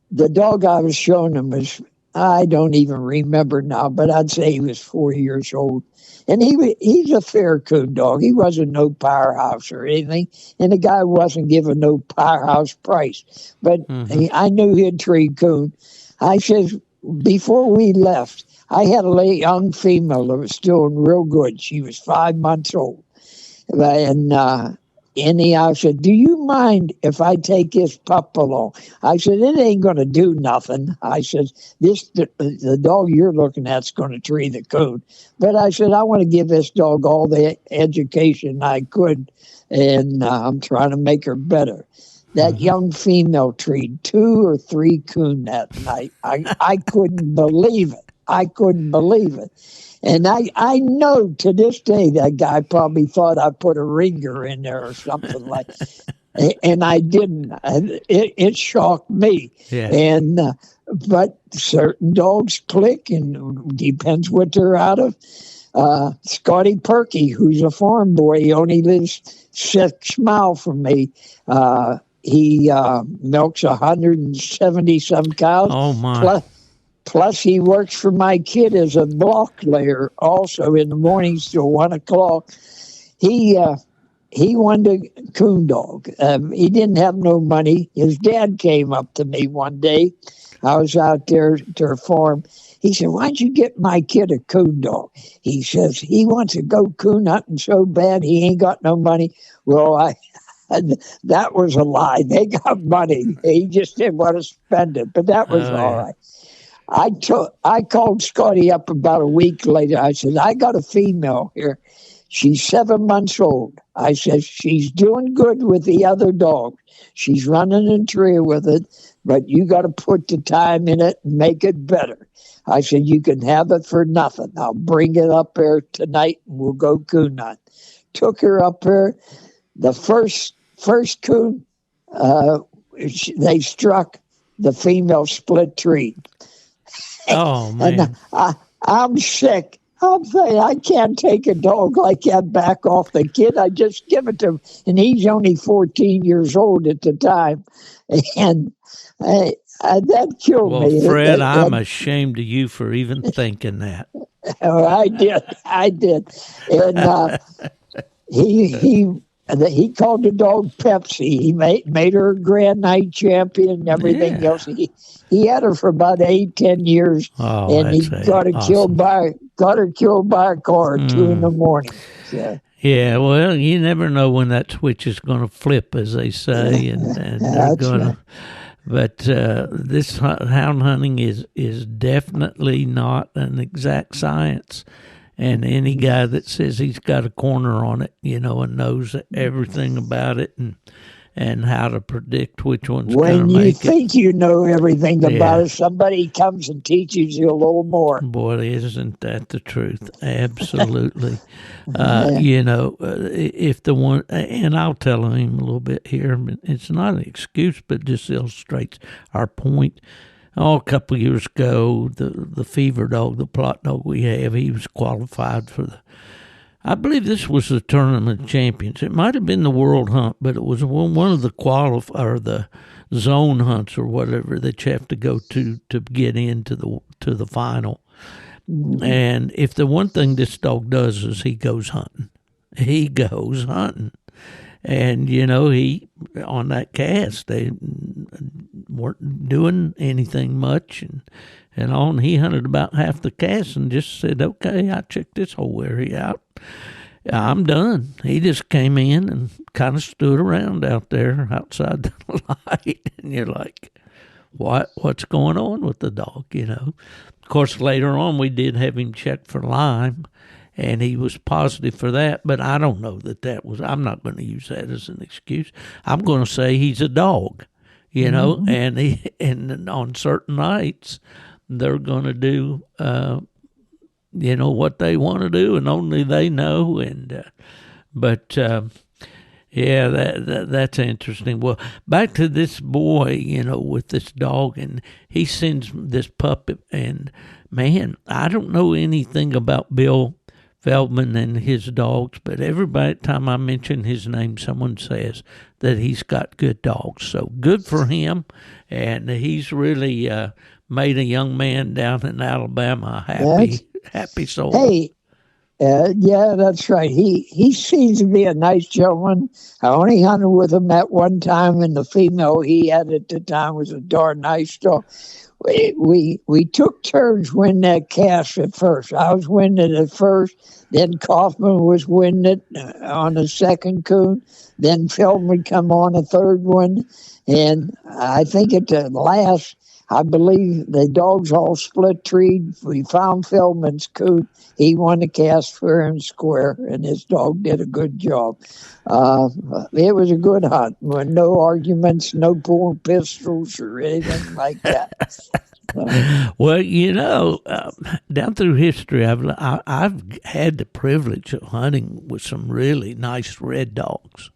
the dog I was showing him was, I don't even remember now, but I'd say he was 4 years old. And he's a fair coon dog. He wasn't no powerhouse or anything, and the guy wasn't giving no powerhouse price. But I knew he'd treat coon. I said, before we left, I had a young female that was doing real good. She was 5 months old. And anyhow, I said, do you mind if I take this pup along? I said, it ain't going to do nothing. I said, the dog you're looking at's going to treat the coon. But I said, I want to give this dog all the education I could, and I'm trying to make her better. That young female treated 2 or 3 coon that night. I couldn't believe it. I couldn't believe it. And I know to this day that guy probably thought I put a ringer in there or something like that. And I didn't. It shocked me. Yeah. And but certain dogs click, and depends what they're out of. Scotty Perky, who's a farm boy, he only lives 6 miles from me. He milks 170 some cows. Oh my! Plus, he works for my kid as a block layer also in the mornings till 1 o'clock. He wanted a coon dog. He didn't have no money. His dad came up to me one day. I was out there to her farm. He said, why'd you get my kid a coon dog? He says, he wants to go coon hunting so bad he ain't got no money. Well, that was a lie. They got money. He just didn't want to spend it, but that was all right. I called Scotty up about a week later. I said, I got a female here. She's 7 months old. I said, she's doing good with the other dog. She's running in tree with it, but you got to put the time in it and make it better. I said, you can have it for nothing. I'll bring it up there tonight and we'll go coon hunt. Took her up there. The first coon, they struck, the female split tree. Oh, man. And I'm sick. I'm saying, I can't take a dog like that back off the kid. I just give it to him. And he's only 14 years old at the time. And that killed me. Well, Fred, I'm ashamed of you for even thinking that. Oh, I did. And he called the dog Pepsi. He made her a Grand Night champion and everything else. He had her for about 8-10 years, and he got her killed by a car at 2 a.m. So. Yeah, well, you never know when that switch is going to flip, as they say, and they're going to. But this hound hunting is definitely not an exact science. And any guy that says he's got a corner on it, and knows everything about it and how to predict which one's going to make it. When you think you know everything about it, somebody comes and teaches you a little more. Boy, isn't that the truth? Absolutely. If the one, and I'll tell him a little bit here, it's not an excuse, but just illustrates our point. A couple of years ago, the fever dog, the plot dog we have, he was qualified for I believe this was the Tournament Champions. It might have been the World Hunt, but it was one of the the zone hunts or whatever that you have to go to get into the final. And if the one thing this dog does is he goes hunting. He goes hunting. And, he, on that cast, they weren't doing anything much. And he hunted about half the cast and just said, okay, I checked this whole area out. I'm done. He just came in and kind of stood around out there outside the light. And you're like, what's going on with the dog, Of course, later on, we did have him checked for Lyme. And he was positive for that, but I don't know that was. I'm not going to use that as an excuse. I'm going to say he's a dog, and on certain nights they're going to do, what they want to do, and only they know. That's interesting. Well, back to this boy, with this dog, and he sends this puppy, and man, I don't know anything about Bill Feldman and his dogs, but every time I mention his name, someone says that he's got good dogs. So good for him, and he's really made a young man down in Alabama happy soul. Hey, that's right. He seems to be a nice gentleman. I only hunted with him that one time, and the female he had at the time was a darn nice dog. We took turns winning that cast at first. I was winning it at first. Then Kaufman was winning it on the second coon. Then Feldman would come on a third one. And I think at the last, I believe the dogs all split treed. We found Feldman's coon. He won the cast fair and square, and his dog did a good job. It was a good hunt. No arguments, no pulling pistols or anything like that. Well, down through history, I've had the privilege of hunting with some really nice red dogs.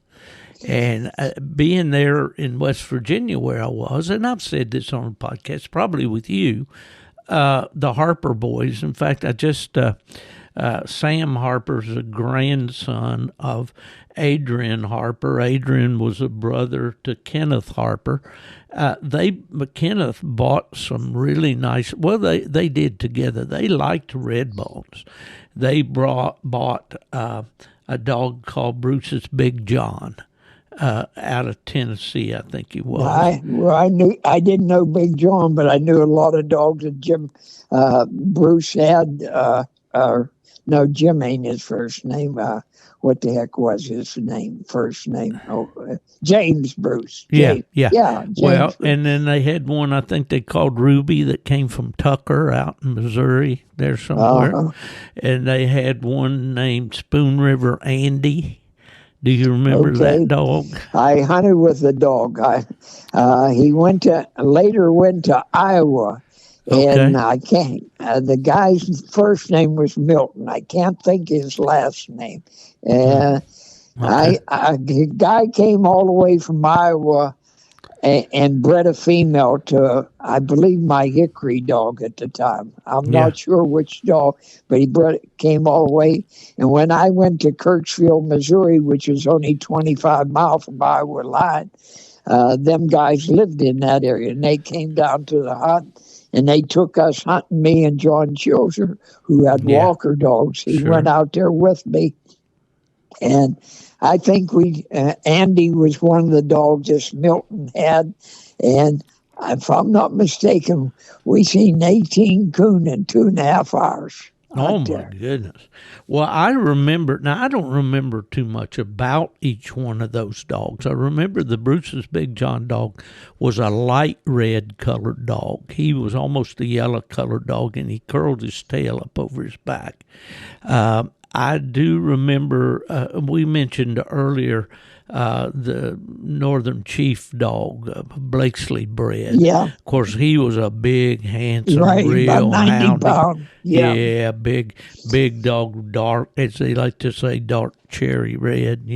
And being there in West Virginia where I was, and I've said this on a podcast, probably with you, the Harper boys. In fact, Sam Harper's a grandson of Adrian Harper. Adrian was a brother to Kenneth Harper. Kenneth bought some really nice, they did together. They liked Redbones. They bought a dog called Bruce's Big John. Out of Tennessee, I think he was. I didn't know Big John, but I knew a lot of dogs that Bruce had. No, Jim ain't his first name. What the heck was his name? First name? Oh, James Bruce. James. Yeah. James Well, Bruce. and then they had one I think they called Ruby that came from Tucker out in Missouri there somewhere. Uh-huh. And they had one named Spoon River Andy. Do you remember Okay. that dog? I hunted with the dog. He later went to Iowa, and Okay. I can't. The guy's first name was Milton. I can't think his last name. Okay. The guy came all the way from Iowa and bred a female to, I believe, my Hickory dog at the time. I'm not sure which dog, but came all the way. And when I went to Kirksville, Missouri, which is only 25 miles from Iowa line, them guys lived in that area, and they came down to the hunt, and they took us hunting, me and John Chilser, who had Walker dogs. He went out there with me, and I think Andy was one of the dogs this Milton had, and if I'm not mistaken, we seen 18 coon in 2.5 hours. Oh, my goodness. Well, I remember, now I don't remember too much about each one of those dogs. I remember the Bruce's Big John dog was a light red colored dog. He was almost a yellow colored dog, and he curled his tail up over his back. I do remember, we mentioned earlier, the Northern Chief dog, Blakesley bred. Yeah. Of course, he was a big, handsome, Right, real about 90 hound. pounds. Yeah. Big dog, dark, as they like to say, dark cherry red,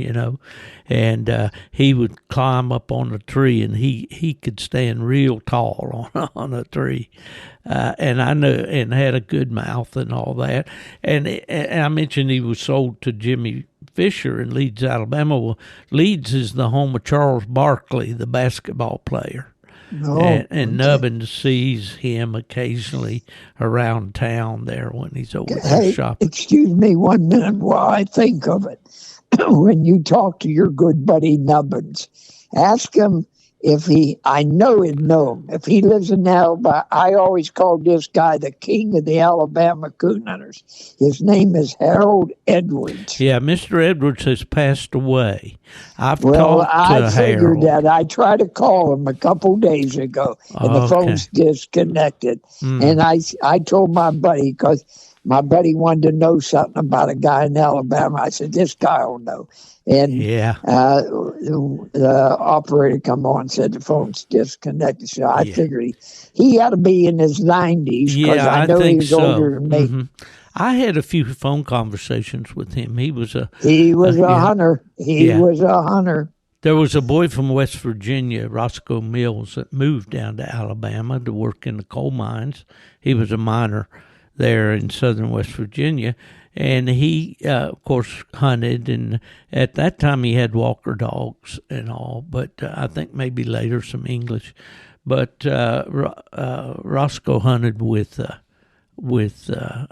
and he would climb up on a tree, and he could stand real tall on a tree, and I knew, and had a good mouth and all that, and I mentioned he was sold to Jimmy Fisher in Leeds, Alabama. Well, Leeds is the home of Charles Barkley, the basketball player. And Nubbin sees him occasionally around town there when he's over there shopping. Excuse me 1 minute while I think of it. When you talk to your good buddy Nubbins, ask him if I know he'd know him. If he lives in Alabama, I always called this guy the king of the Alabama coon hunters. His name is Harold Edwards. Yeah, Mr. Edwards has passed away. I figured that. I tried to call him a couple days ago, and the phone's disconnected. And I told my buddy, because my buddy wanted to know something about a guy in Alabama. I said, this guy will know. And the operator come on and said the phone's disconnected. So I figured he had to be in his 90s, because I know think he's older than me. Mm-hmm. I had a few phone conversations with him. He was a hunter. He was a hunter. There was a boy from West Virginia, Roscoe Mills, that moved down to Alabama to work in the coal mines. He was a miner there in southern West Virginia, and he, of course, hunted, and at that time he had Walker dogs and all, but I think maybe later some English. But Roscoe hunted with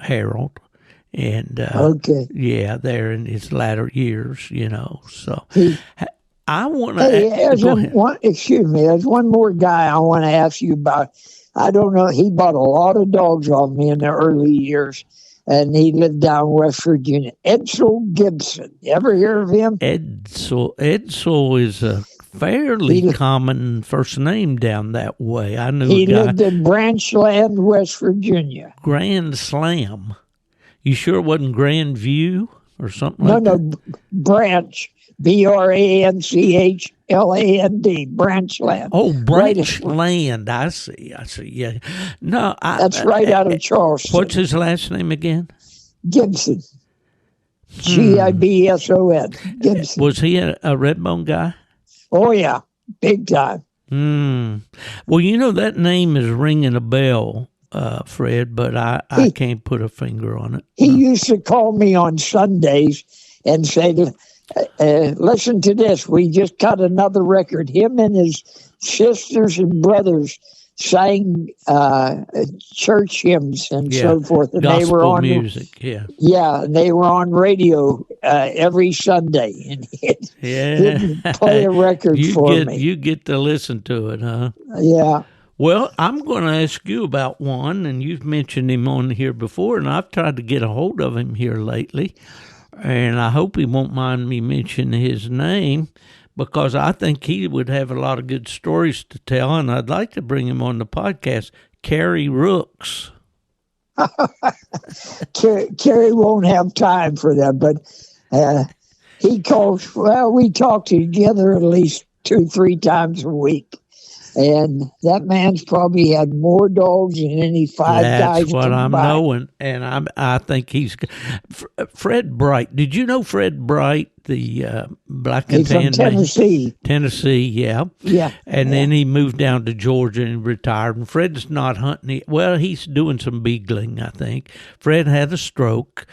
Harold, and there in his latter years, so I want to excuse me, there's one more guy I want to ask you about. I don't know, he bought a lot of dogs off me in the early years, and he lived down West Virginia. Edsel Gibson, you ever hear of him? Edsel is a fairly common first name down that way. I knew he lived in Branchland, West Virginia. Grand Slam. You sure it wasn't Grand View or something like that? No, Branch. Branchland, Branchland. Oh, Branchland. I see. Yeah. No, that's right out of Charleston. What's his last name again? Gibson. Gibson. Gibson. Was he a Redbone guy? Oh yeah, big time. Well, that name is ringing a bell, Fred, but I can't put a finger on it. He used to call me on Sundays and say, listen to this. We just cut another record. Him and his sisters and brothers sang church hymns and so forth. And gospel they were on music. Yeah, and they were on radio every Sunday. And he'd play a record for me. You get to listen to it, huh? Yeah. Well, I'm going to ask you about one, and you've mentioned him on here before, and I've tried to get a hold of him here lately, and I hope he won't mind me mentioning his name because I think he would have a lot of good stories to tell, and I'd like to bring him on the podcast. Kerry Rooks. Kerry won't have time for that, but he calls. Well, we talk together at least 2-3 times a week, and that man's probably had more dogs than any five guys. That's what I'm knowing, and I think he's Fred Bright. Did you know Fred Bright, the black and tan? He's from Tennessee. Tennessee, yeah. And then he moved down to Georgia and retired. And Fred's not hunting. Well, he's doing some beagling, I think. Fred had a stroke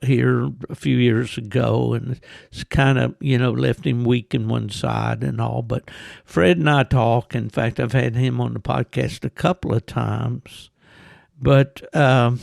here a few years ago, and it's kind of, left him weak in one side and all. But Fred and I talk. In fact, I've had him on the podcast a couple of times. But, I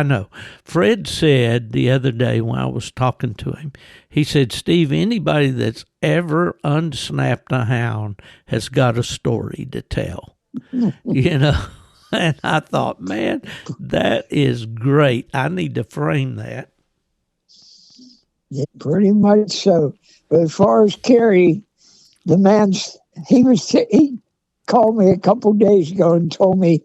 know. Fred said the other day when I was talking to him, he said, Steve, anybody that's ever unsnapped a hound has got a story to tell. And I thought, man, that is great. I need to frame that. Yeah, pretty much so. But as far as Kerry, the man's, he called me a couple of days ago and told me,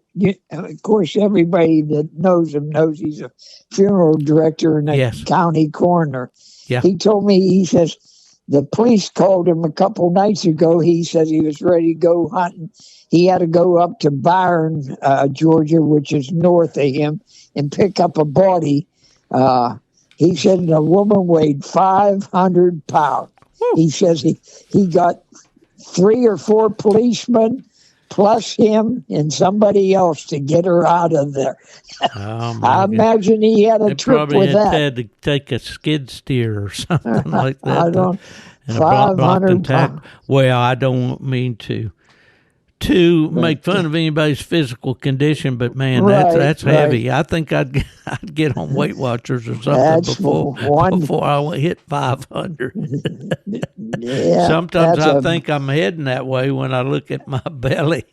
of course, everybody that knows him knows he's a funeral director and a county coroner. Yeah. He told me, he says, the police called him a couple of nights ago. He says he was ready to go hunting. He had to go up to Byron, Georgia, which is north of him, and pick up a body. He said the woman weighed 500 pounds. Woo. He says he got 3 or 4 policemen plus him and somebody else to get her out of there. Oh, I imagine he had a trip with that. Had to take a skid steer or something like that. I don't. 500 pounds. Well, I don't mean to make fun of anybody's physical condition, but man, that's heavy. I think I'd get on Weight Watchers or something before I hit 500. Yeah, sometimes I think I'm heading that way when I look at my belly.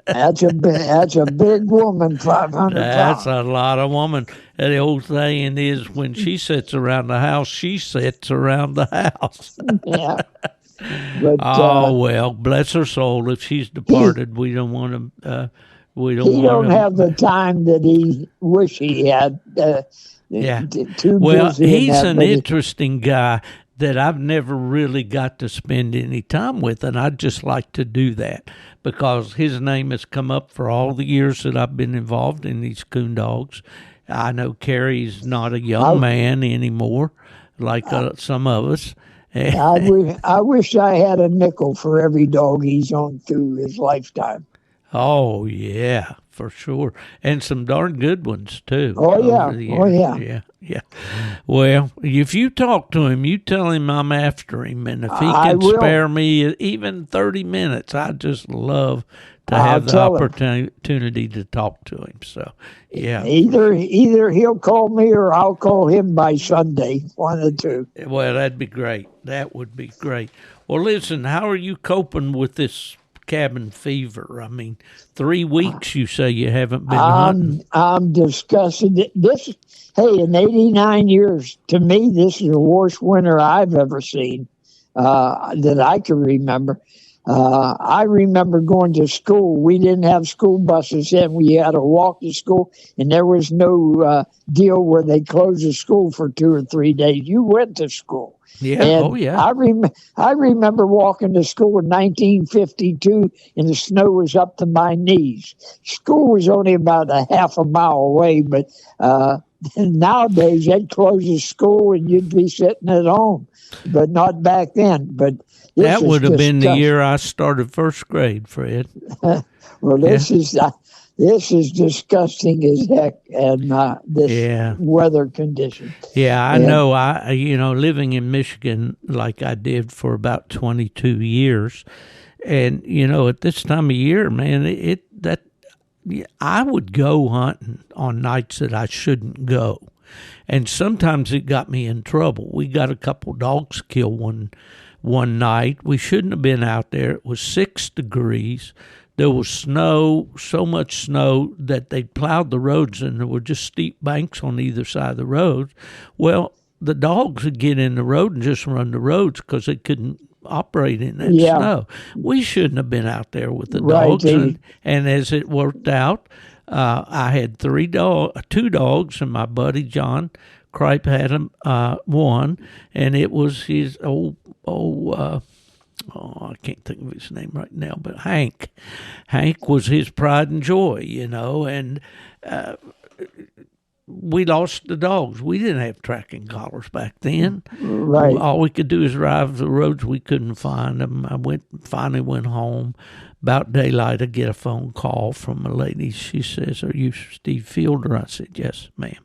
That's a big woman, 500 pounds. That's a lot of woman. And the old saying is, when she sits around the house, she sits around the house. Yeah. But, well, bless her soul. If she's departed, we don't want to. We don't. He don't have the time that he wish he had. Well, he's an interesting guy that I've never really got to spend any time with, and I'd just like to do that because his name has come up for all the years that I've been involved in these coon dogs. I know Kerry's not a young man anymore, like some of us. I wish I had a nickel for every dog he's owned through his lifetime. Oh, yeah, for sure. And some darn good ones, too. Oh, yeah. Yeah. Well, if you talk to him, you tell him I'm after him. And if he can spare me even 30 minutes, I'd just love to have the opportunity to talk to him. So, yeah. Either he'll call me or I'll call him by Sunday, one of the two. Well, that'd be great. That would be great. Well, listen, how are you coping with this cabin fever? I mean, 3 weeks you say you haven't been hunting. I'm disgusted. In 89 years, to me, this is the worst winter I've ever seen that I can remember. I remember going to school. We didn't have school buses then. We had to walk to school, and there was no deal where they closed the school for 2 or 3 days. You went to school. Yeah. And I remember walking to school in 1952, and the snow was up to my knees. School was only about a half a mile away, but nowadays they'd close the school and you'd be sitting at home, but not back then. But that would have been the year I started first grade, Fred. Well, this is disgusting as heck, and this weather condition. Yeah, I know. Living in Michigan like I did for about 22 years, and at this time of year, man, I would go hunting on nights that I shouldn't go, and sometimes it got me in trouble. We got a couple dogs killed one one night. We shouldn't have been out there. It was 6 degrees. There was snow, so much snow that they plowed the roads and there were just steep banks on either side of the road. Well, the dogs would get in the road and just run the roads because they couldn't operate in that snow. We shouldn't have been out there with the dogs. And as it worked out, I had 2 dogs, and my buddy John Cripe had one, and it was his I can't think of his name right now, but Hank. Hank was his pride and joy, and we lost the dogs. We didn't have tracking collars back then. Right. All we could do is drive the roads. We couldn't find them. I finally went home. About daylight, I get a phone call from a lady. She says, "Are you Steve Fielder?" I said, "Yes, ma'am."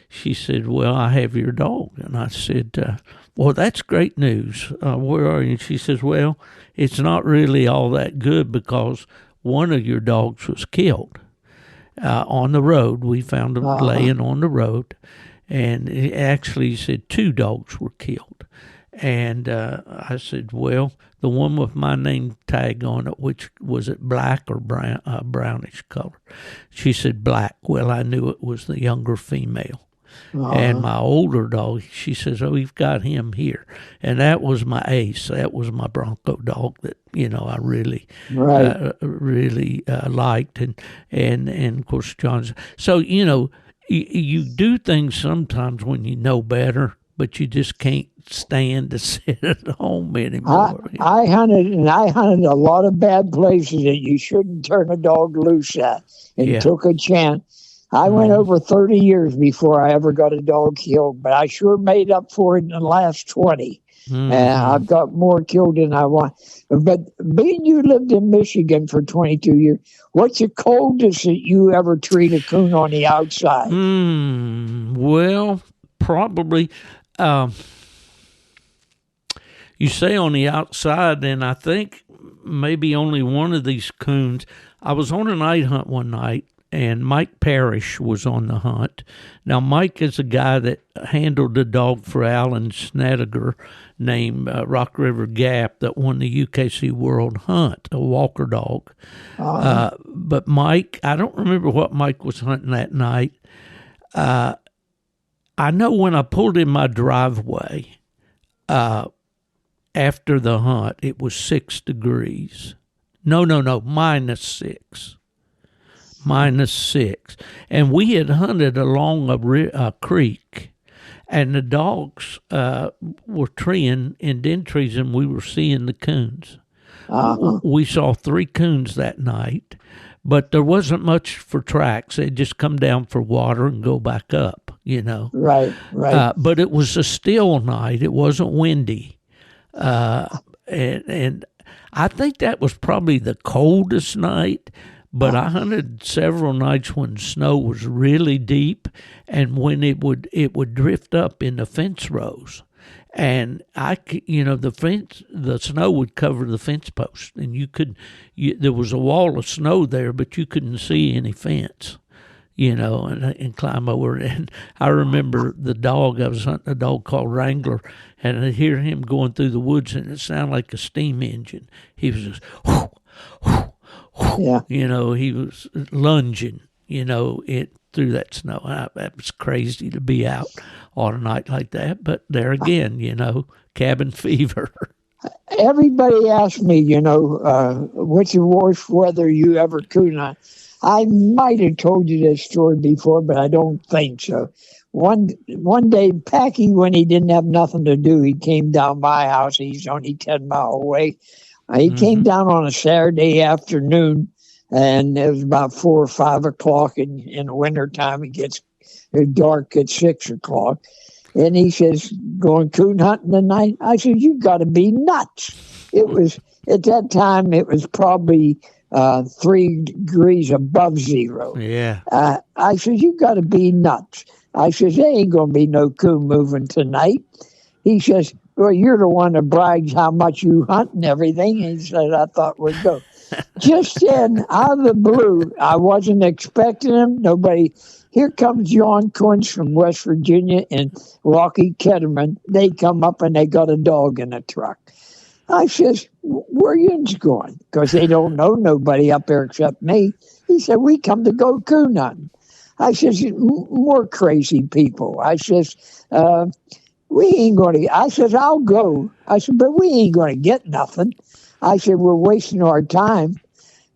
She said, "Well, I have your dog." And I said, "Well, that's great news. Where are you?" And she says, "Well, it's not really all that good because one of your dogs was killed on the road. We found him laying on the road." And he said 2 dogs were killed. And I said, "Well, the one with my name tag on it, which was it black or brown, brownish color?" She said black. Well, I knew it was the younger female. And my older dog, she says, "Oh, we've got him here." And that was my ace. That was my Bronco dog that, I really, really liked. And of course, John's. So, you do things sometimes when you know better, but you just can't stand to sit at home anymore. I hunted a lot of bad places that you shouldn't turn a dog loose at, and took a chance. I went over 30 years before I ever got a dog killed, but I sure made up for it in the last 20. And I've got more killed than I want. But being you lived in Michigan for 22 years, what's the coldest that you ever treat a coon on the outside? Well, probably... you say on the outside, and I think maybe only one of these coons. I was on a night hunt one night, and Mike Parrish was on the hunt. Now, Mike is a guy that handled a dog for Alan Snedeker named Rock River Gap that won the UKC World Hunt, a walker dog. But Mike, I don't remember what Mike was hunting that night. I know when I pulled in my driveway after the hunt, it was 6 degrees. No, -6. -6. And we had hunted along a creek, and the dogs were treeing in den trees, and we were seeing the coons. We saw 3 coons that night, but there wasn't much for tracks. They'd just come down for water and go back up, Right. But it was a still night. It wasn't windy. And I think that was probably the coldest night. But I hunted several nights when snow was really deep, and when it would drift up in the fence rows, and the snow would cover the fence post, and there was a wall of snow there, but you couldn't see any fence, and climb over. And I remember the dog. I was hunting a dog called Wrangler, and I'd hear him going through the woods, and it sounded like a steam engine. He was just whoo, whoo. Yeah, he was lunging, it through that snow. That was crazy to be out on a night like that. But there again, cabin fever. Everybody asks me, what's the worst weather you ever coon on? I might have told you this story before, but I don't think so. One day, Packy, when he didn't have nothing to do, he came down my house. He's only 10 miles away. He came down on a Saturday afternoon, and it was about 4 or 5 o'clock. In the wintertime, it gets dark at 6 o'clock. And he says, "Going coon hunting tonight?" I said, "You got to be nuts." It was, at that time, it was probably 3 degrees above zero. Yeah. I said, "You got to be nuts." I says, "There ain't going to be no coon moving tonight." He says, "Well, you're the one that brags how much you hunt and everything." He said, "I thought we'd go." Just then, out of the blue, I wasn't expecting him. Nobody. Here comes John Kuntz from West Virginia and Rocky Ketterman. They come up and they got a dog in a truck. I says, where you going? Because they don't know nobody up there except me. He said, we come to go coon hunting. I says, more crazy people. I says, we ain't going to, I says, I'll go. I said, but we ain't going to get nothing. I said, we're wasting our time.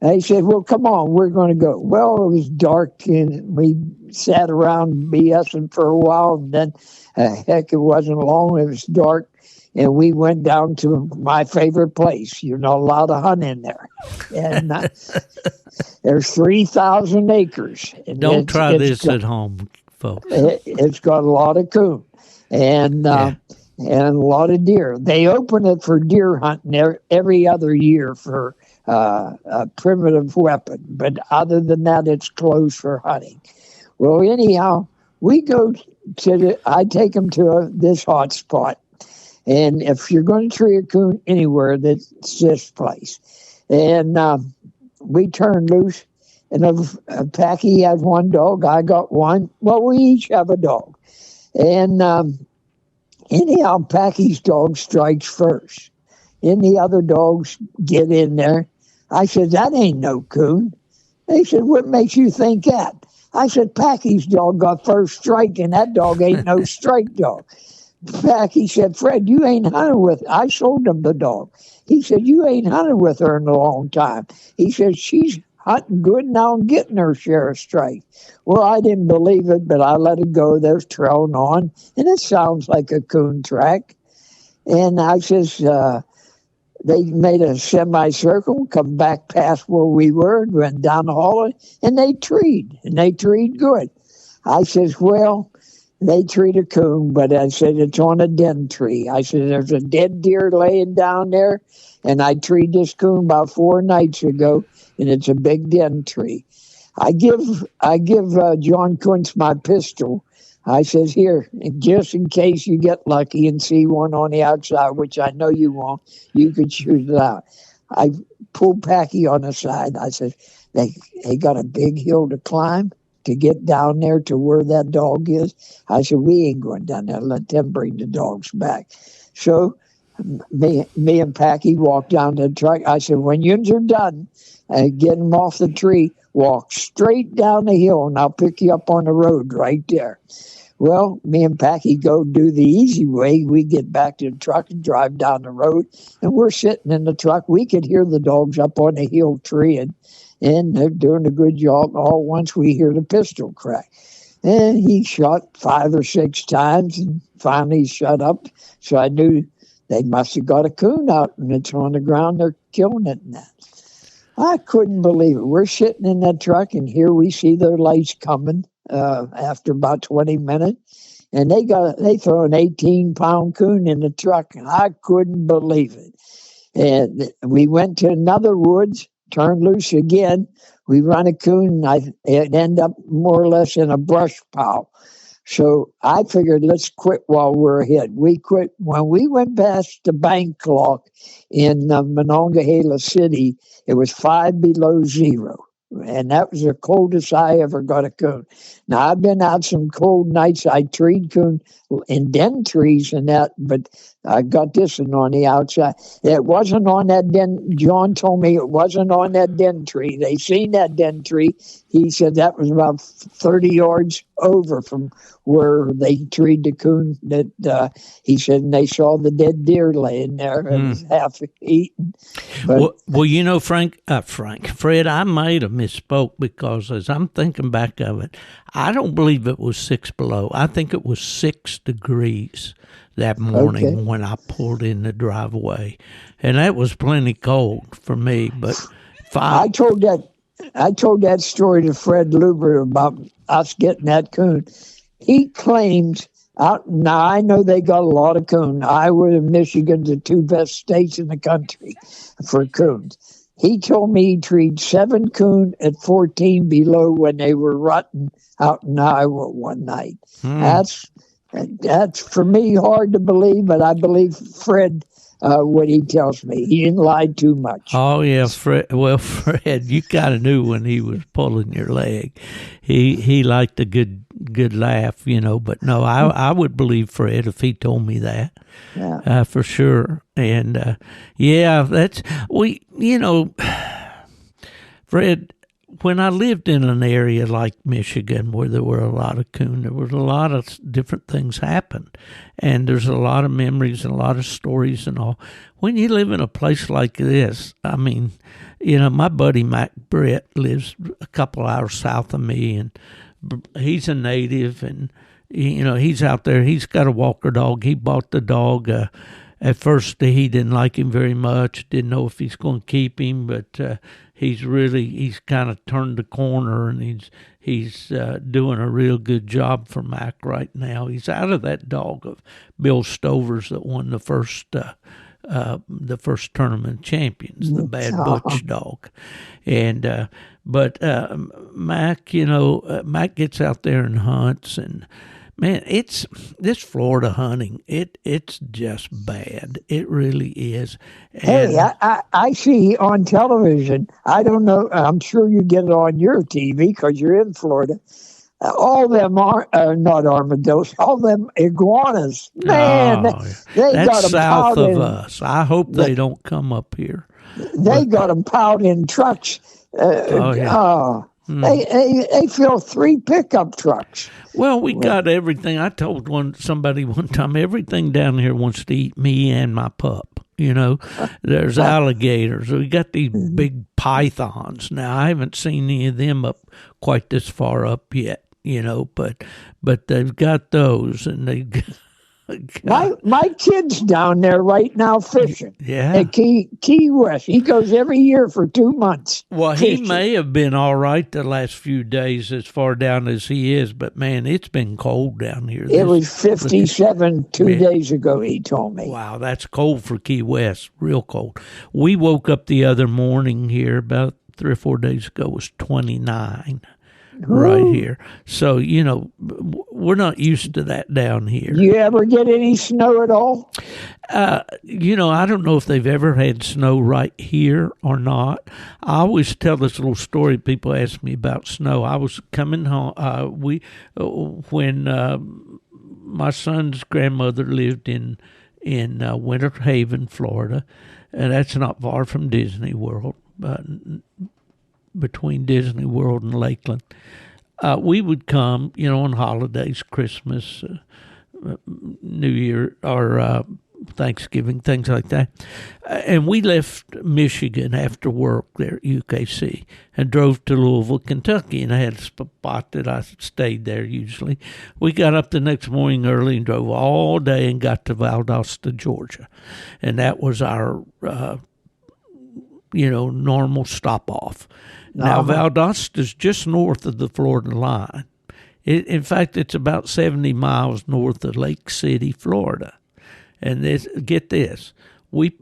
And he said, well, come on, we're going to go. Well, it was dark, and we sat around BSing for a while, and then, heck, it wasn't long. It was dark, and we went down to my favorite place. You're not allowed to hunt in there. And there's 3,000 acres. And Don't try this at home, folks. It's got a lot of coon and a lot of deer. They open it for deer hunting every other year for a primitive weapon, but other than that, it's closed for hunting. Well, anyhow, we go to I take them to this hot spot, and if you're going to tree a coon anywhere, that's this place. And we turned loose, and Packy had one dog, I got one. Well, we each have a dog, and anyhow, Packy's dog strikes first. And the other dogs get in there. I said, that ain't no coon. They said, what makes you think that? I said, Packy's dog got first strike, and that dog ain't no strike dog. Packy said, Fred, you ain't hunted with her. I sold him the dog. He said, you ain't hunted with her in a long time. He said, she's hunting good now and getting her share of strike. Well, I didn't believe it, but I let it go. There's trailing on, and it sounds like a coon track. And I says, they made a semicircle, come back past where we were, went down the hall, and they treed good. I says, well, they treed a coon, but I said, it's on a den tree. I said, there's a dead deer laying down there, and I treed this coon about 4 nights ago, and it's a big den tree. I give John Kuntz my pistol. I says, here, just in case you get lucky and see one on the outside, which I know you won't, you could shoot it out. I pulled Packy on the side. I said, they got a big hill to climb to get down there to where that dog is. I said, we ain't going down there. Let them bring the dogs back. So me and Packy walked down to the truck. I said, when yous are done, get them off the tree, walk straight down the hill, and I'll pick you up on the road right there. Well, me and Packy go do the easy way. We get back to the truck and drive down the road, and we're sitting in the truck. We could hear the dogs up on the hill treeing, and they're doing a good job. All once we hear the pistol crack. And he shot 5 or 6 times and finally shut up. So I knew they must have got a coon out, and it's on the ground. They're killing it and that. I couldn't believe it. We're sitting in that truck, and here we see their lights coming after about 20 minutes. And they throw an 18-pound coon in the truck, and I couldn't believe it. And we went to another woods, turned loose again. We run a coon, and it ended up more or less in a brush pile. So I figured, let's quit while we're ahead. We quit when we went past the bank clock in Monongahela City. It was 5 below zero, and that was the coldest I ever got a coon. Now, I've been out some cold nights. I treed coon in den trees and that, but I got this one on the outside. It wasn't on that den. John told me it wasn't on that den tree. They seen that den tree. He said that was about 30 yards over from where they treed the coon. That he said, and they saw the dead deer laying there. It was half eaten. But, well, you know, Fred, I might have misspoke because as I'm thinking back of it, I don't believe it was 6 below. I think it was 6 degrees that morning when I pulled in the driveway, and that was plenty cold for me. But I told that story to Fred Luber about us getting that coon. He claims now I know they got a lot of coon. Iowa and Michigan's the 2 best states in the country for coons. He told me he treed 7 coon at 14 below when they were rutting out in Iowa one night. That's for me hard to believe, but I believe Fred what he tells me. He didn't lie too much. Oh yeah, Fred. Well, Fred, you kind of knew when he was pulling your leg. He liked a good laugh, you know. But no, I would believe Fred if he told me that. For sure. And that's Fred, when I lived in an area like Michigan where there were a lot of coon, there was a lot of different things happen. And there's a lot of memories and a lot of stories and all. When you live in a place like this, I mean, my buddy Mac Brett lives a couple hours south of me, and he's a native, and, he's out there. He's got a walker dog. He bought the dog. At first, he didn't like him very much, didn't know if he's going to keep him, but he's kind of turned the corner, and he's doing a real good job for Mac right now. He's out of that dog of Bill Stover's that won the first tournament champions, the Bad Butch dog. And but Mac, Mac gets out there and hunts, and man, it's this Florida hunting. It's just bad. It really is. And hey, I see on television. I don't know. I'm sure you get it on your TV because you're in Florida. All them are not armadillos. All them iguanas. Man, they that's got them south piled of in. us. I hope they don't come up here. They got them piled in trucks. They fill 3 pickup trucks. Well, we got everything. I told somebody one time, everything down here wants to eat me and my pup. There's alligators. We got these big pythons. Now, I haven't seen any of them up quite this far up yet, but they've got those, and they My kid's down there right now fishing. Yeah. At Key West. He goes every year for 2 months. Well, fishing. he may have been all right the last few days as far down as he is, but man, it's been cold down here. It was 57 2 days ago, he told me. Wow, that's cold for Key West, real cold. We woke up the other morning here about 3 or 4 days ago, it was 29. Right here. So, we're not used to that down here. You ever get any snow at all? I don't know if they've ever had snow right here or not. I always tell this little story. People ask me about snow. I was coming home. When my son's grandmother lived in Winter Haven, Florida, and that's not far from Disney World, but between Disney World and Lakeland. We would come, on holidays, Christmas, New Year, or Thanksgiving, things like that. And we left Michigan after work there at UKC and drove to Louisville, Kentucky, and I had a spot that I stayed there usually. We got up the next morning early and drove all day and got to Valdosta, Georgia. And that was our, normal stop-off. Now, Valdosta is just north of the Florida line. In fact, it's about 70 miles north of Lake City, Florida. And get this, when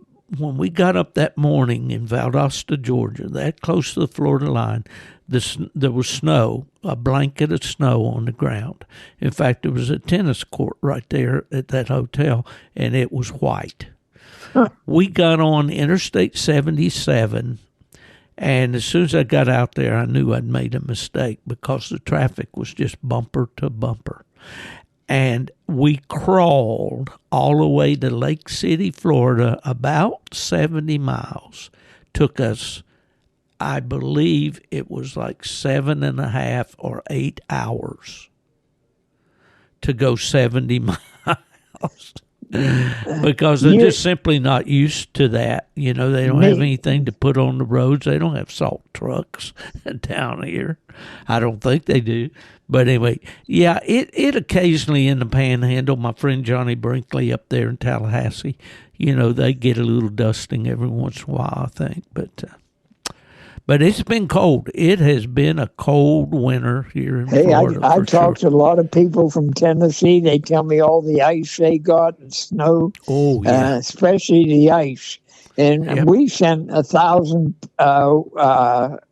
we got up that morning in Valdosta, Georgia, that close to the Florida line, there was snow, a blanket of snow on the ground. In fact, there was a tennis court right there at that hotel, and it was white. We got on Interstate 77, and as soon as I got out there, I knew I'd made a mistake because the traffic was just bumper to bumper. And we crawled all the way to Lake City, Florida, about 70 miles. Took us, I believe it was like 7.5 or 8 hours to go 70 miles. Because they're just simply not used to that. They don't have anything to put on the roads. They don't have salt trucks down here. I don't think they do. But anyway, yeah, it occasionally in the Panhandle, my friend Johnny Brinkley up there in Tallahassee, they get a little dusting every once in a while, I think. But it's been cold. It has been a cold winter here in Florida. I talked to a lot of people from Tennessee. They tell me all the ice they got and snow. Oh, yeah. Especially the ice. And we sent 1,000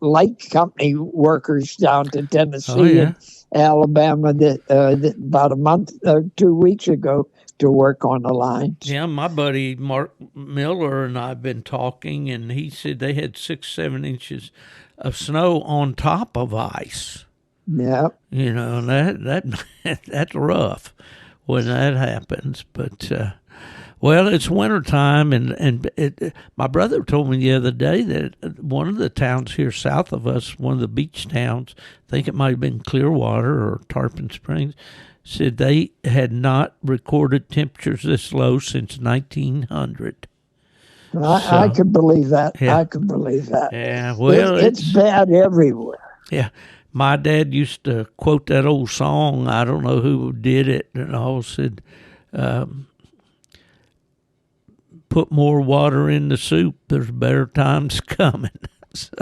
light company workers down to Tennessee and Alabama about a month, 2 weeks ago to work on the lines. Yeah, my buddy Mark Miller and I have been talking, and he said they had 6-7 inches of snow on top of ice. Yeah, and that's rough when that happens. But Well, it's wintertime, and my brother told me the other day that one of the towns here south of us, one of the beach towns, I think it might have been Clearwater or Tarpon Springs, said they had not recorded temperatures this low since 1900. I could believe that. Yeah. I could believe that. Yeah, well, it's bad everywhere. Yeah. My dad used to quote that old song. I don't know who did it, and all said, put more water in the soup. There's better times coming. So,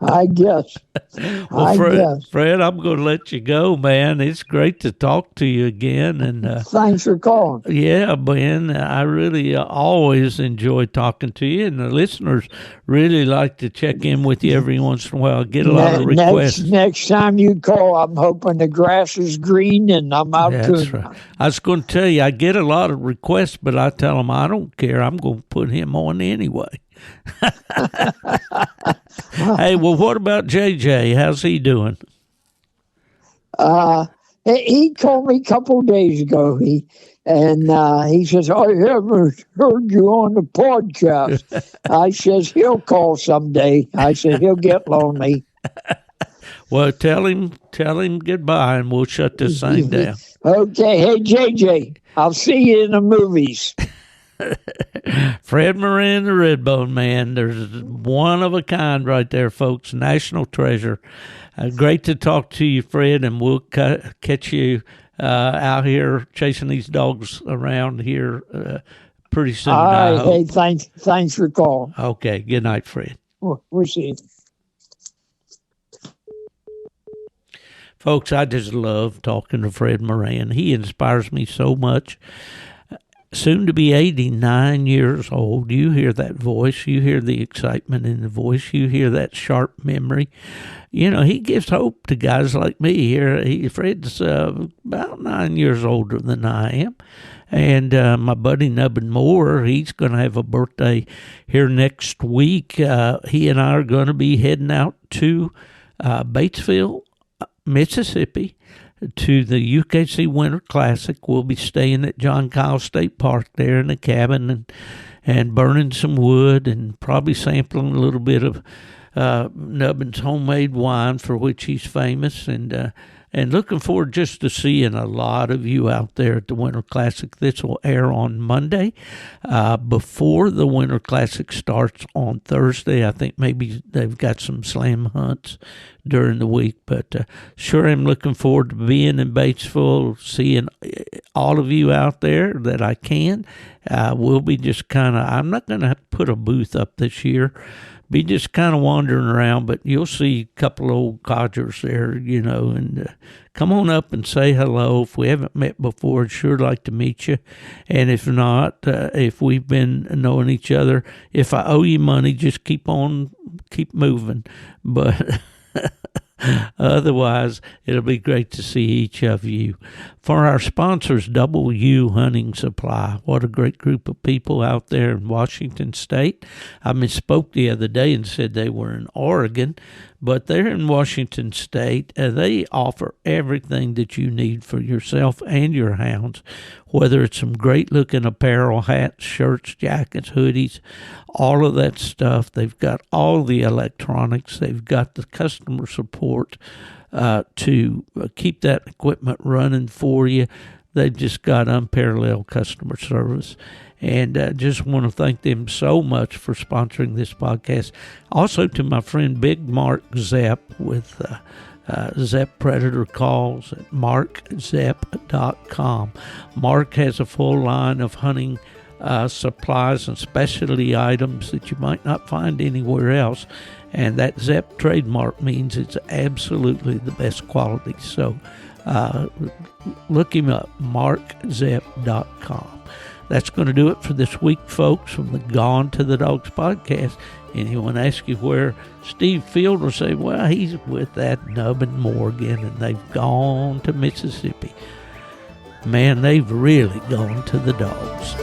I guess. Fred, I'm going to let you go, man. It's great to talk to you again. And thanks for calling. Yeah, Ben, I really always enjoy talking to you, and the listeners really like to check in with you every once in a while. I get a lot of requests. Next time you call, I'm hoping the grass is green and I'm out That's right. I was going to tell you, I get a lot of requests, but I tell them I don't care. I'm going to put him on anyway. Hey, well, what about JJ? How's he doing? He called me a couple of days ago. He says, I haven't heard you on the podcast. I says, he'll call someday. I said, he'll get lonely. Well, tell him goodbye, and we'll shut this thing down. Okay. Hey, JJ, I'll see you in the movies. Fred Moran, the Redbone Man. There's one of a kind right there, folks. National treasure. Great to talk to you, Fred, and we'll catch you out here chasing these dogs around here pretty soon. All right. Hey, thanks for calling. Okay. Good night, Fred. We'll see you. Folks, I just love talking to Fred Moran. He inspires me so much. Soon to be 89 years old. You hear that voice. You hear the excitement in the voice. You hear that sharp memory. You know, he gives hope to guys like me here. Fred's about 9 years older than I am. And my buddy Nubbin Moore, he's going to have a birthday here next week. He and I are going to be heading out to Batesville, Mississippi, to the UKC Winter Classic. We'll be staying at John Kyle State Park there in a cabin and burning some wood and probably sampling a little bit of Nubbin's homemade wine, for which he's famous, and looking forward just to seeing a lot of you out there at the Winter Classic. This will air on Monday before the Winter Classic starts on Thursday. I think maybe they've got some slam hunts during the week, but sure am looking forward to being in Batesville, seeing all of you out there that I can. We'll be just I'm not going to put a booth up this year. Be just kind of wandering around, but you'll see a couple of old codgers there, you know, and come on up and say hello. If we haven't met before, I'd sure like to meet you. And if not, if we've been knowing each other, if I owe you money, just keep moving. But otherwise, it'll be great to see each of you. For our sponsors, W Hunting Supply. What a great group of people out there in Washington State. I misspoke the other day and said they were in Oregon, but they're in Washington State. They offer everything that you need for yourself and your hounds, whether it's some great-looking apparel, hats, shirts, jackets, hoodies, all of that stuff. They've got all the electronics. They've got the customer support to keep that equipment running for you. They've just got unparalleled customer service. And just want to thank them so much for sponsoring this podcast. Also to my friend Big Mark Zepp with Zepp Predator Calls at markzepp.com. Mark has a full line of hunting supplies and specialty items that you might not find anywhere else. And that Zepp trademark means it's absolutely the best quality. So look him up, markzepp.com. That's going to do it for this week, folks, from the Gone to the Dogs podcast. Anyone ask you where Steve Field will say, well, he's with that Nubbin Morgan, and they've gone to Mississippi. Man, they've really gone to the dogs.